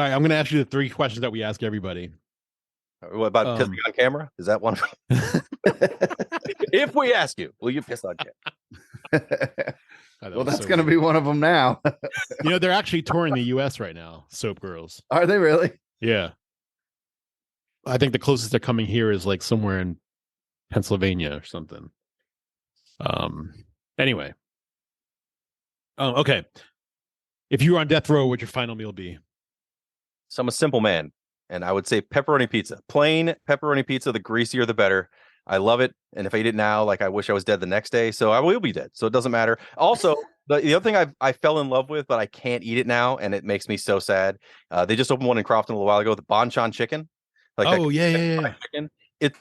[SPEAKER 6] right, I'm gonna ask you the 3 questions that we ask everybody.
[SPEAKER 8] What about pissing on camera? Is that one? If we ask you, will you piss on camera?
[SPEAKER 7] Well, that's going to be one of them now.
[SPEAKER 6] They're actually touring the U.S. right now. Soap Girls.
[SPEAKER 7] Are they really?
[SPEAKER 6] Yeah. I think the closest they're coming here is like somewhere in Pennsylvania or something. Anyway. Okay. If you were on death row, what would your final meal be?
[SPEAKER 8] So I'm a simple man, and I would say pepperoni pizza. Plain pepperoni pizza, the greasier the better. I love it, and if I eat it now, like I wish I was dead the next day, so I will be dead. So it doesn't matter. Also, the other thing I fell in love with, but I can't eat it now, and it makes me so sad. They just opened one in Crofton a little while ago, the Bonchon chicken. Like
[SPEAKER 6] yeah.
[SPEAKER 8] Chicken.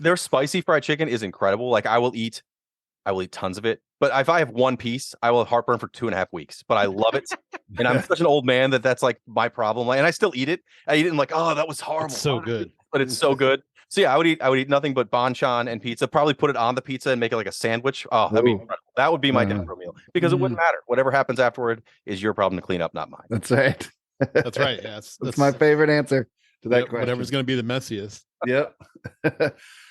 [SPEAKER 8] Their spicy fried chicken is incredible. Like I will eat tons of it. But if I have one piece, I will have heartburn for 2.5 weeks. But I love it, and I'm such an old man that's like my problem. Like, and I still eat it. I eat it and like, oh, that was horrible.
[SPEAKER 6] It's so good,
[SPEAKER 8] but it's so good. So yeah, I would eat nothing but Bonchon and pizza. Probably put it on the pizza and make it like a sandwich. Oh, that'd be incredible. That would be my death row meal because it wouldn't matter. Whatever happens afterward is your problem to clean up, not mine.
[SPEAKER 7] That's right.
[SPEAKER 6] That's right. Yeah,
[SPEAKER 7] that's my favorite answer to that question.
[SPEAKER 6] Whatever's going to be the messiest.
[SPEAKER 7] Yep.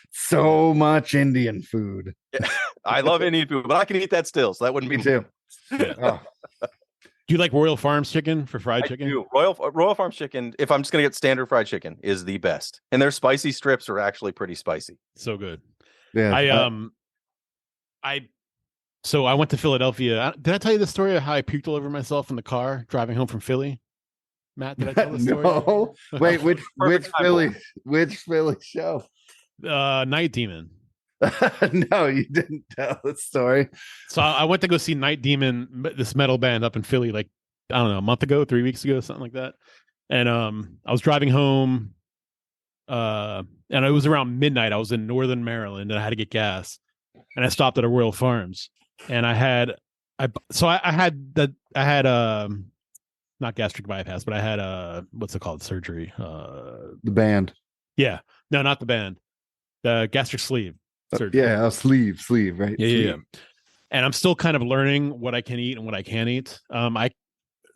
[SPEAKER 7] So much Indian food.
[SPEAKER 8] Yeah. I love Indian food, but I can eat that still. So that wouldn't be
[SPEAKER 7] me too.
[SPEAKER 6] Yeah. Oh. Do you like Royal Farms chicken for fried chicken?
[SPEAKER 8] I do. Royal Farms chicken, if I'm just going to get standard fried chicken, is the best. And their spicy strips are actually pretty spicy.
[SPEAKER 6] So good.
[SPEAKER 7] Yeah.
[SPEAKER 6] So I went to Philadelphia. Did I tell you the story of how I puked all over myself in the car driving home from Philly? Matt, did I tell the story?
[SPEAKER 7] No. Wait, which Philly show?
[SPEAKER 6] Night Demon.
[SPEAKER 7] No, you didn't tell the story.
[SPEAKER 6] So I went to go see Night Demon, this metal band up in Philly, like, I don't know, a month ago, 3 weeks ago, something like that. And I was driving home, and it was around midnight. I was in Northern Maryland, and I had to get gas, and I stopped at a Royal Farms, and I had not gastric bypass, but I had what's it called, surgery?
[SPEAKER 7] The band.
[SPEAKER 6] Yeah, no, not the band, the gastric sleeve. Surgery.
[SPEAKER 7] Yeah, a sleeve, right?
[SPEAKER 6] Yeah. And I'm still kind of learning what I can eat and what I can't eat.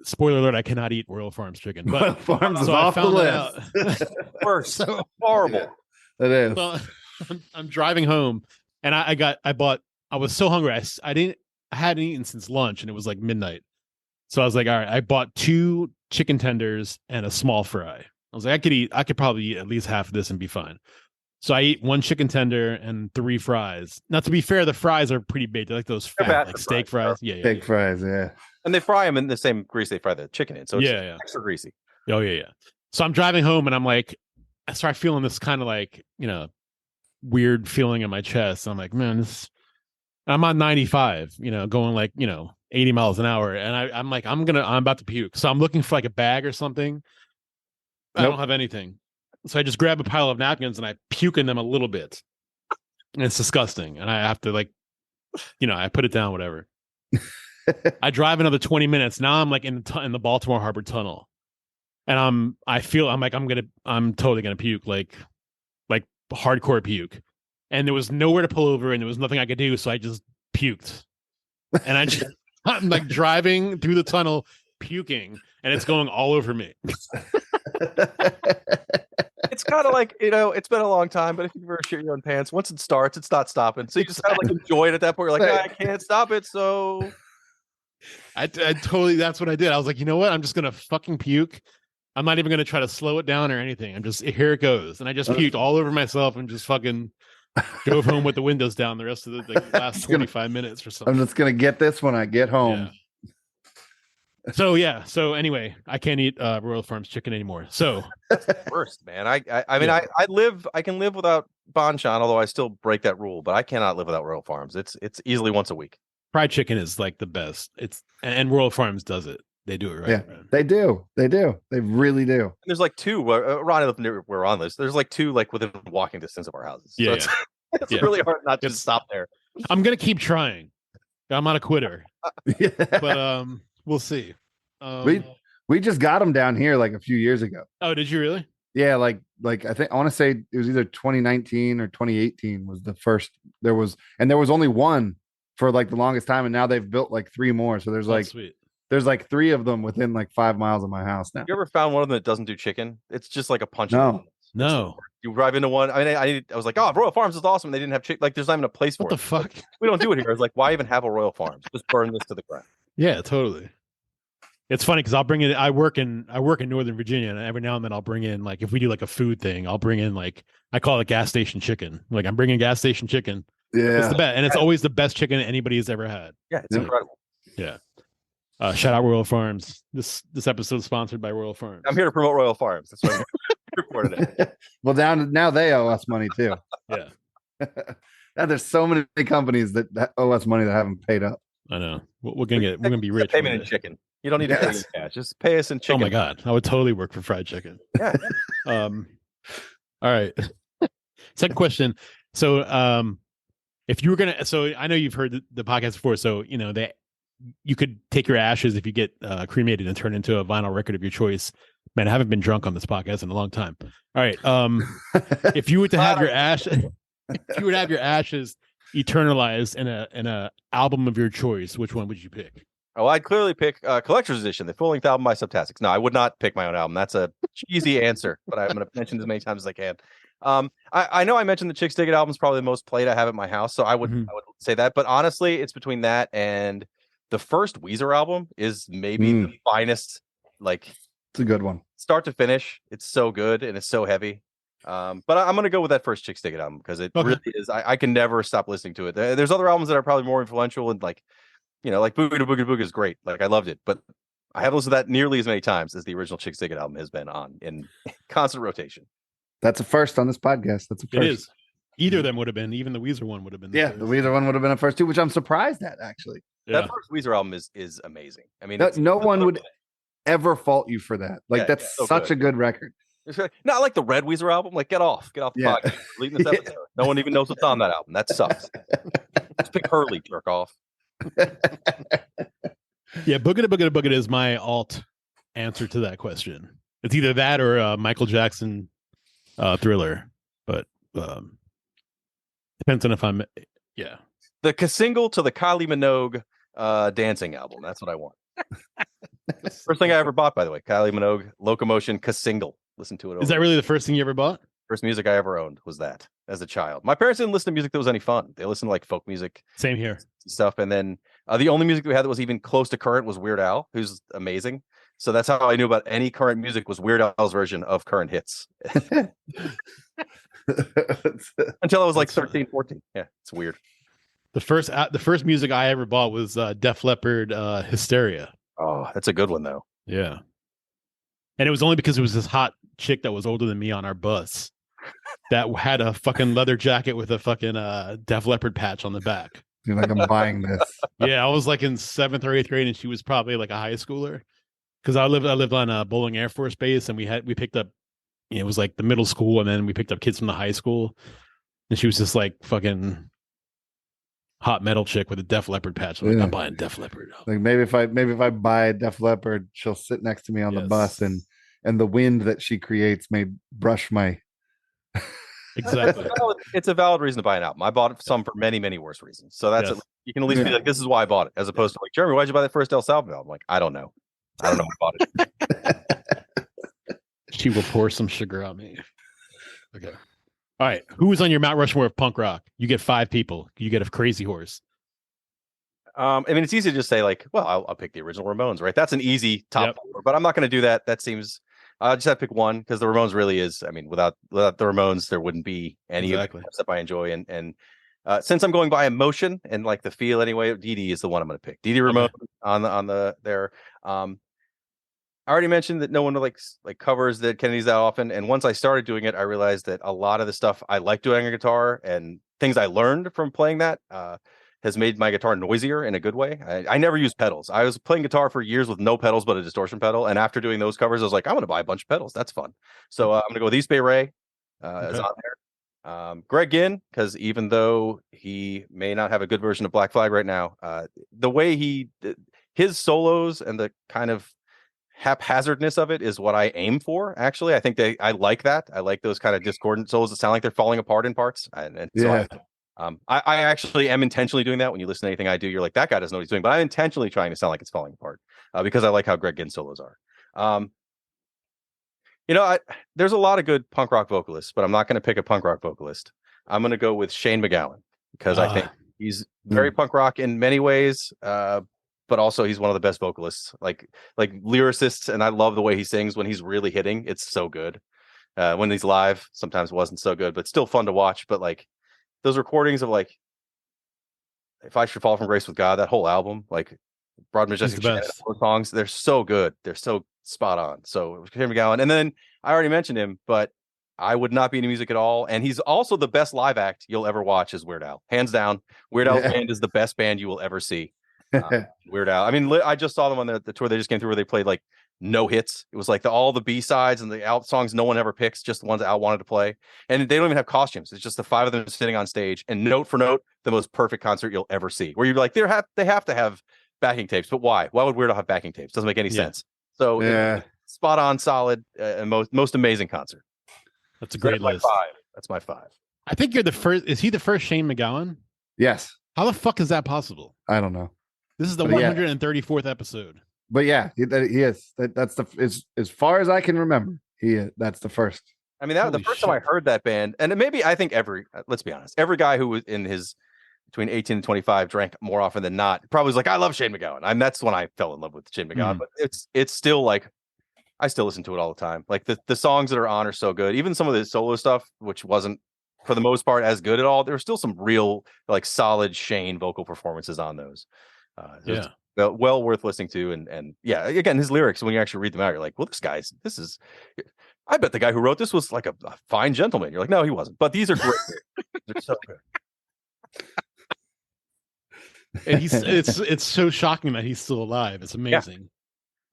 [SPEAKER 6] Spoiler alert, I cannot eat Royal Farms chicken. But
[SPEAKER 7] Royal Farms is off the list.
[SPEAKER 8] Worst. So horrible.
[SPEAKER 7] It is.
[SPEAKER 6] Well, I'm driving home, and I was so hungry. I hadn't eaten since lunch, and it was like midnight. So I was like, all right, I bought 2 chicken tenders and a small fry. I was like, I could probably eat at least half of this and be fine. So I eat 1 chicken tender and 3 fries. Now, to be fair, the fries are pretty big. They're like those fat, like steak fries. Yeah,
[SPEAKER 7] steak fries, yeah.
[SPEAKER 8] And they fry them in the same grease they fry the chicken in. So it's extra greasy.
[SPEAKER 6] Oh, yeah. So I'm driving home, and I'm like, I start feeling this kind of like, weird feeling in my chest. I'm like, man, I'm on 95, going like, 80 miles an hour. And I'm like, I'm about to puke. So I'm looking for like a bag or something. I don't have anything. So I just grab a pile of napkins and I puke in them a little bit. And it's disgusting. And I have to I put it down, whatever. I drive another 20 minutes. Now I'm like in the Baltimore Harbor Tunnel. And I'm totally going to puke, like hardcore puke. And there was nowhere to pull over and there was nothing I could do. So I just puked. And I'm like driving through the tunnel, puking, and it's going all over me.
[SPEAKER 8] It's kind of like, it's been a long time, but if you ever shit your own pants, once it starts, it's not stopping. So you just kind of like enjoy it at that point. You're like, I can't stop it. So
[SPEAKER 6] I totally, that's what I did. I was like, you know what? I'm just going to fucking puke. I'm not even going to try to slow it down or anything. Here it goes. And I just puked all over myself and just fucking drove home with the windows down the rest of the last 25 minutes or something.
[SPEAKER 7] I'm just going to get this when I get home.
[SPEAKER 6] Yeah. So anyway, I can't eat Royal Farms chicken anymore. So
[SPEAKER 8] that's the worst, man. I can live without Bonchon, although I still break that rule, but I cannot live without Royal Farms. It's easily once a week.
[SPEAKER 6] Fried chicken is like the best. And Royal Farms does it. They do it right.
[SPEAKER 7] Yeah, man. They do. They really do.
[SPEAKER 8] And there's like 2. Ronnie lived near where we're on this. There's like 2 like within walking distance of our houses. So it's really hard not to stop there.
[SPEAKER 6] I'm gonna keep trying. I'm not a quitter. But we'll see.
[SPEAKER 7] We just got them down here like a few years ago.
[SPEAKER 6] Oh, did you really?
[SPEAKER 7] Yeah, like I think I want to say it was either 2019 or 2018 was the first. There was only one for like the longest time, and now they've built like 3 more. So there's like
[SPEAKER 6] sweet.
[SPEAKER 7] There's like 3 of them within like 5 miles of my house now.
[SPEAKER 8] You ever found one of them that doesn't do chicken? It's just like a punch.
[SPEAKER 7] No.
[SPEAKER 6] No.
[SPEAKER 8] You drive into one. I was like, oh, Royal Farms is awesome. They didn't have chicken. Like, there's not even a place for
[SPEAKER 6] What the
[SPEAKER 8] it.
[SPEAKER 6] fuck?
[SPEAKER 8] Like, we don't do it here. I was like, why even have a Royal Farms? Just burn this to the ground.
[SPEAKER 6] Yeah, totally. It's funny because I'll bring in. I work in Northern Virginia, and every now and then I'll bring in, like, if we do like a food thing, I'll bring in, like, I call it gas station chicken. Like, I'm bringing gas station chicken. It's
[SPEAKER 7] Yeah.
[SPEAKER 6] the best, and it's always the best chicken anybody's ever had.
[SPEAKER 8] Yeah, it's
[SPEAKER 7] Yeah.
[SPEAKER 8] incredible.
[SPEAKER 6] Yeah. Shout out Royal Farms. This episode is sponsored by Royal Farms.
[SPEAKER 8] I'm here to promote Royal Farms. That's why I reported it.
[SPEAKER 7] Well, now they owe us money too.
[SPEAKER 6] Yeah,
[SPEAKER 7] Now there's so many companies that owe us money that haven't paid up.
[SPEAKER 6] I know. We're gonna be rich.
[SPEAKER 8] Payment
[SPEAKER 6] one
[SPEAKER 8] in
[SPEAKER 6] day.
[SPEAKER 8] chicken. You don't need to pay
[SPEAKER 7] Yes.
[SPEAKER 8] in cash. Just pay us in chicken.
[SPEAKER 6] Oh my god, I would totally work for fried chicken.
[SPEAKER 8] Yeah.
[SPEAKER 6] All right. Second question. So, if you were gonna, so I know you've heard the podcast before. So you could take your ashes if you get cremated and turn into a vinyl record of your choice. Man, I haven't been drunk on this podcast in a long time. All right. If you were to have your ashes eternalized in a album of your choice, which one would you pick?
[SPEAKER 8] Oh, I'd clearly pick Collector's Edition, the full-length album by Subtastics. No, I would not pick my own album. That's a cheesy answer, but I'm going to mention it as many times as I can. I know I mentioned the Chicks Dig It album is probably the most played I have at my house, so I would say that. But honestly, it's between that and the first Weezer album is maybe the finest, like,
[SPEAKER 7] It's a good one.
[SPEAKER 8] start to finish. It's so good and it's so heavy. But I'm gonna go with that first Chicks Dig It album because it really is. I can never stop listening to it. There's other albums that are probably more influential and like Boogie to Boogie to Boogie is great. Like, I loved it, but I haven't listened to that nearly as many times as the original Chicks Dig It album has been on in constant rotation.
[SPEAKER 7] That's a first on this podcast. That's a first.
[SPEAKER 6] It is. Either of them would have been. Even the Weezer one would have been.
[SPEAKER 7] Yeah, the Weezer one would have been a first too, which I'm surprised at actually.
[SPEAKER 6] Yeah.
[SPEAKER 8] That first Weezer album is amazing. I mean,
[SPEAKER 7] No one would ever fault you for that. Like,
[SPEAKER 8] Yeah,
[SPEAKER 7] that's
[SPEAKER 8] so
[SPEAKER 7] such
[SPEAKER 8] good.
[SPEAKER 7] a good record.
[SPEAKER 8] Not like the Red Weezer album. Like, get off the
[SPEAKER 7] Yeah.
[SPEAKER 8] podcast. Leaving this episode. No one even knows what's on that album. That sucks. Just pick Hurley, jerk off.
[SPEAKER 6] Yeah, Boogie to Boogie to Boogie is my alt answer to that question. It's either that or Michael Jackson Thriller, but depends on if I'm. Yeah,
[SPEAKER 8] The single to the Kylie Minogue dancing album. That's what I want. First thing I ever bought, by the way, Kylie Minogue Locomotion single. Listen to it.
[SPEAKER 6] Is that really the first thing you ever bought?
[SPEAKER 8] First music I ever owned was that as a child. My parents didn't listen to music that was any fun. They listened to like folk music
[SPEAKER 6] Same here.
[SPEAKER 8] stuff. And then the only music we had that was even close to current was Weird Al, who's amazing. So that's how I knew about any current music was Weird Al's version of current hits. Until I was like 13, 14. Yeah, it's weird.
[SPEAKER 6] The first music I ever bought was Def Leppard Hysteria.
[SPEAKER 8] Oh, that's a good one though.
[SPEAKER 6] Yeah. And it was only because it was this hot chick that was older than me on our bus that had a fucking leather jacket with a fucking Def Leppard patch on the back.
[SPEAKER 7] You're like, I'm buying this.
[SPEAKER 6] Yeah, I was like in 7th or 8th grade and she was probably like a high schooler. Because I lived on Bowling Air Force Base and we picked up, it was like the middle school and then we picked up kids from the high school. And she was just like fucking hot metal chick with a Def Leppard patch. I'm like, I'm buying Def Leppard.
[SPEAKER 7] Like, maybe if I buy Def Leppard, she'll sit next to me on the bus and the wind that she creates may brush my.
[SPEAKER 6] Exactly.
[SPEAKER 8] It's a valid reason to buy an album. I bought some for many, many worse reasons. So that's you can at least be like, this is why I bought it, as opposed to like, Jeremy, why'd you buy that first El Salvador album? Like, I don't know. I bought it.
[SPEAKER 6] She will pour some sugar on me. Okay. All right. Who is on your Mount Rushmore of punk rock? You get 5 people. You get a Crazy Horse.
[SPEAKER 8] I mean, it's easy to just say like, well, I'll pick the original Ramones, right? That's an easy top 4, but I'm not going to do that. That seems. I just have to pick one because the Ramones really is. I mean, without the Ramones, there wouldn't be any of the stuff that I enjoy. And since I'm going by emotion and like the feel anyway, Dee Dee is the one I'm going to pick. Dee Dee Ramone on the there. I already mentioned that no one likes like covers the Kennedys that often. And once I started doing it, I realized that a lot of the stuff I like doing on guitar and things I learned from playing that has made my guitar noisier in a good way. I never used pedals. I was playing guitar for years with no pedals but a distortion pedal. And after doing those covers, I was like, I'm going to buy a bunch of pedals. That's fun. So I'm going to go with East Bay Ray is on there. Greg Ginn, because even though he may not have a good version of Black Flag right now, the way his solos and the kind of haphazardness of it is what I aim for. Actually, I think I like that. I like those kind of discordant solos that sound like they're falling apart in parts. And so I actually am intentionally doing that. When you listen to anything I do, you're like, that guy doesn't know what he's doing. But I'm intentionally trying to sound like it's falling apart because I like how Greg Ginn solos are. There's a lot of good punk rock vocalists, but I'm not going to pick a punk rock vocalist. I'm going to go with Shane MacGowan because I think he's very punk rock in many ways, but also he's one of the best vocalists, like lyricists, and I love the way he sings when he's really hitting. It's so good. When he's live, sometimes wasn't so good, but still fun to watch. But like those recordings of like If I Should Fall from Grace with God, that whole album, like Broad Majestic songs, they're so good. They're so spot on. So Shane MacGowan, and then I already mentioned him, but I would not be into music at all. And he's also the best live act you'll ever watch is Weird Al. Hands down, Weird Al's band is the best band you will ever see. Weird Al. I mean, I just saw them on the tour they just came through where they played like no hits. It was like all the B-sides and the out songs no one ever picks, just the ones Al wanted to play. And they don't even have costumes. It's just the five of them sitting on stage, and note for note, the most perfect concert you'll ever see. Where you're like, they have to have backing tapes, but why? Why would Weird Al have backing tapes? Doesn't make any sense. So spot on, solid, and most amazing concert.
[SPEAKER 6] That's a great list.
[SPEAKER 8] That's my 5.
[SPEAKER 6] I think you're the first. Is he the first Shane MacGowan?
[SPEAKER 7] Yes.
[SPEAKER 6] How the fuck is that possible?
[SPEAKER 7] I don't know.
[SPEAKER 6] This is the 134th episode.
[SPEAKER 7] But yeah, he is. That's as far as I can remember. That's the first.
[SPEAKER 8] I mean, the first time I heard that band, and maybe I think let's be honest, every guy who was in his between 18 and 25 drank more often than not. Probably was like, I love Shane MacGowan. That's when I fell in love with Shane MacGowan. But it's still like, I still listen to it all the time. Like the songs that are on are so good. Even some of the solo stuff, which wasn't for the most part as good at all, there were still some real like solid Shane vocal performances on those. Well worth listening to. And yeah, again, his lyrics, when you actually read them out, you're like, well, I bet the guy who wrote this was like a fine gentleman. You're like, no, he wasn't. But these are great. They're so good.
[SPEAKER 6] And it's so shocking that he's still alive. It's amazing.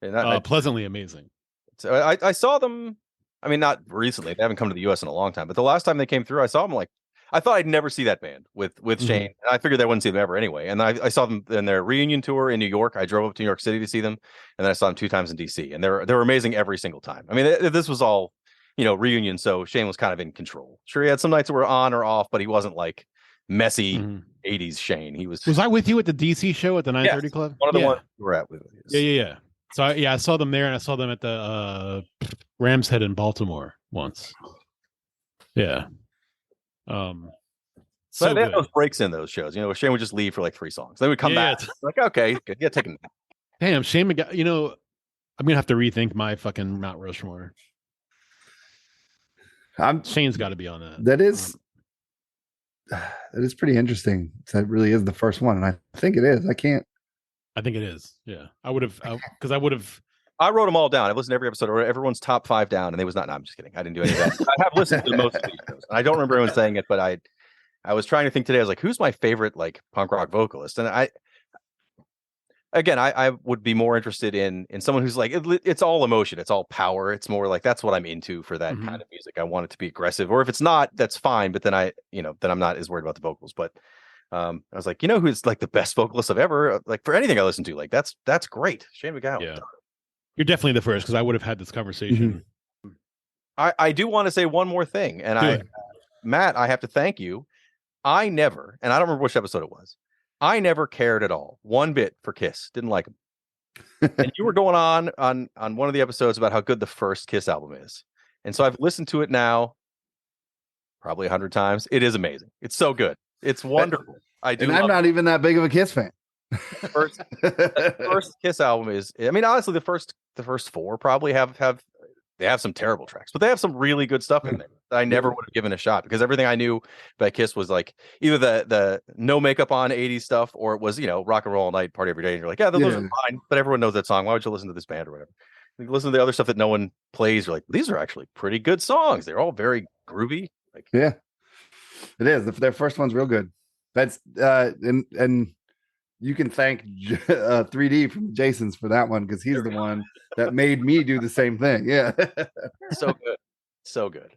[SPEAKER 6] Yeah. Pleasantly amazing.
[SPEAKER 8] So I saw them. I mean, not recently. They haven't come to the U.S. in a long time. But the last time they came through, I saw them like, I thought I'd never see that band with Shane. And I figured I wouldn't see them ever anyway. And I saw them in their reunion tour in New York. I drove up to New York City to see them. And then I saw them 2 times in D.C. And they were amazing every single time. I mean, this was all, reunion. So Shane was kind of in control. Sure, he had some nights that were on or off, but he wasn't like messy 80s Shane. He was
[SPEAKER 6] I with you at the DC show at the 930 Club?
[SPEAKER 8] One of the ones we were at with.
[SPEAKER 6] Yeah. So I saw them there, and I saw them at the Rams Head in Baltimore once. Yeah.
[SPEAKER 8] So they had those breaks in those shows, where Shane would just leave for like 3 songs. They would come back. Like, okay, good. Yeah, take a nap.
[SPEAKER 6] Damn, Shane MacGowan, I'm gonna have to rethink my fucking Mount Rushmore. Shane's got to be on that.
[SPEAKER 7] That is pretty interesting. That really is the first one, and I think it is.
[SPEAKER 6] I think it is. Yeah, I would have.
[SPEAKER 8] I wrote them all down. I've listened to every episode. I wrote everyone's top 5 down, and they was not. No, I'm just kidding. I didn't do any of that. I have listened to most of these shows. I don't remember anyone saying it, but I was trying to think today. I was like, who's my favorite like punk rock vocalist? And I would be more interested in someone who's like, it's all emotion, it's all power. It's more like that's what I'm into for that kind of music. I want it to be aggressive, or if it's not, that's fine. But then then I'm not as worried about the vocals. But I was like, who's like the best vocalist I've ever like for anything I listen to? Like that's great, Shane MacGowan. Yeah,
[SPEAKER 6] you're definitely the first because I would have had this conversation.
[SPEAKER 8] I do want to say one more thing, and Matt, I have to thank you. I never, and I don't remember which episode it was. I never cared at all, one bit, for Kiss. Didn't like them. And you were going on one of the episodes about how good the first Kiss album is. And so I've listened to it now probably 100 times. It is amazing. It's so good. It's wonderful. I'm
[SPEAKER 7] not even that big of a Kiss fan.
[SPEAKER 8] The first Kiss album is, I mean, honestly, the first 4 probably have some terrible tracks, but they have some really good stuff in there that I never would have given a shot, because everything I knew about Kiss was like either the no makeup on 80s stuff, or it was, rock and roll all night, party every day. And you're like, those are fine, but everyone knows that song. Why would you listen to this band or whatever? You listen to the other stuff that no one plays. You're like, these are actually pretty good songs. They're all very groovy. Like,
[SPEAKER 7] yeah, it is. Their first one's real good. That's and you can thank 3D from Jason's for that one, because he's the one that made me do the same thing. Yeah. So good.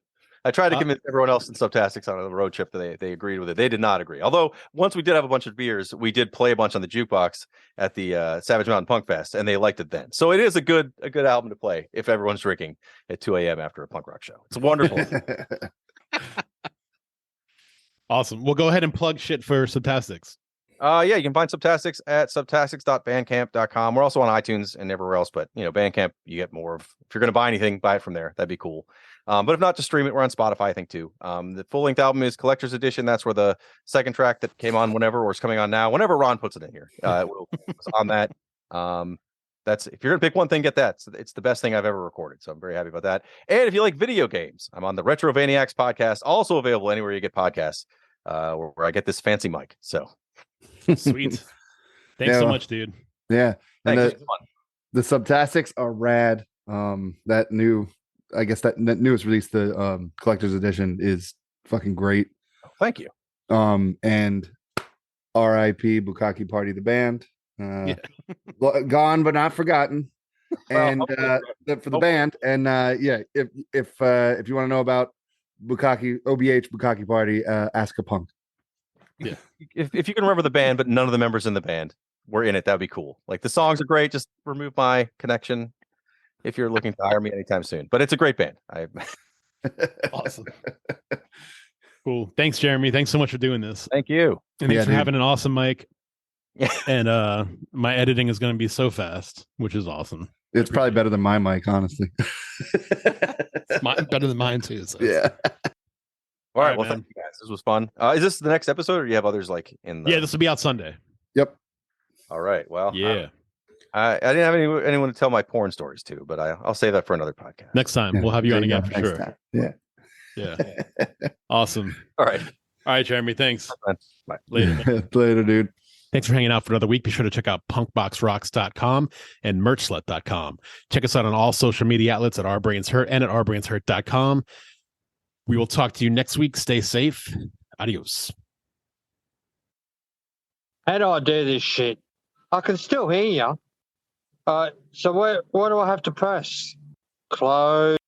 [SPEAKER 7] I tried to convince everyone else in Subtastics on the road trip that they agreed with it. They did not agree. Although once we did have a bunch of beers, we did play a bunch on the jukebox at the Savage Mountain Punk Fest, and they liked it then. So it is a good album to play if everyone's drinking at 2 a.m. after a punk rock show. It's wonderful.
[SPEAKER 6] Awesome. We'll go ahead and plug shit for Subtastics.
[SPEAKER 8] Yeah, you can find Subtastics at subtastics.bandcamp.com. We're also on iTunes and everywhere else, but Bandcamp, you get more of. If you're going to buy anything, buy it from there. That'd be cool. But if not, just stream it. We're on Spotify, I think, too. The full-length album is Collector's Edition. That's where the second track that came on whenever, or is coming on now, whenever Ron puts it in here, it's on that. That's if you're gonna pick one thing, get that. It's the best thing I've ever recorded. So I'm very happy about that. And if you like video games, I'm on the Retrovaniacs podcast, also available anywhere you get podcasts, where I get this fancy mic. So
[SPEAKER 6] sweet. Thanks so much, dude.
[SPEAKER 7] Yeah. And
[SPEAKER 8] thanks.
[SPEAKER 7] the Subtastics are rad. That newest release, the collector's edition, is fucking great.
[SPEAKER 8] Thank you.
[SPEAKER 7] And R.I.P. Bukkake Party the band. Gone but not forgotten. And for the band. And if you want to know about Bukkake Party, ask a punk.
[SPEAKER 6] Yeah.
[SPEAKER 8] If you can remember the band, but none of the members in the band were in it, that'd be cool. Like the songs are great. Just remove my connection if you're looking to hire me anytime soon. But it's a great band.
[SPEAKER 6] Awesome. Cool. Thanks, Jeremy. Thanks so much for doing this.
[SPEAKER 8] Thank you.
[SPEAKER 6] And thanks for having an awesome mic. And my editing is going to be so fast, which is awesome.
[SPEAKER 7] It's probably better than my mic, honestly.
[SPEAKER 6] It's better than mine too. So.
[SPEAKER 7] Yeah.
[SPEAKER 8] All right. Well, thank you guys. This was fun. Is this the next episode, or do you have others like in the...
[SPEAKER 6] Yeah, this will be out Sunday.
[SPEAKER 7] Yep.
[SPEAKER 8] All right. Well,
[SPEAKER 6] yeah.
[SPEAKER 8] I didn't have anyone to tell my porn stories to, but I'll save that for another podcast.
[SPEAKER 6] Next time we'll have you on again for sure.
[SPEAKER 7] Time. Yeah.
[SPEAKER 6] Yeah. Awesome.
[SPEAKER 8] All right.
[SPEAKER 6] All right, Jeremy. Thanks.
[SPEAKER 8] Bye.
[SPEAKER 6] Later.
[SPEAKER 7] Later, dude.
[SPEAKER 6] Thanks for hanging out for another week. Be sure to check out punkboxrocks.com and merchslut.com. Check us out on all social media outlets at ourbrainshurt and at ourbrainshurt.com. We will talk to you next week. Stay safe. Adios.
[SPEAKER 9] How do I do this shit? I can still hear you. So what do I have to press? Close.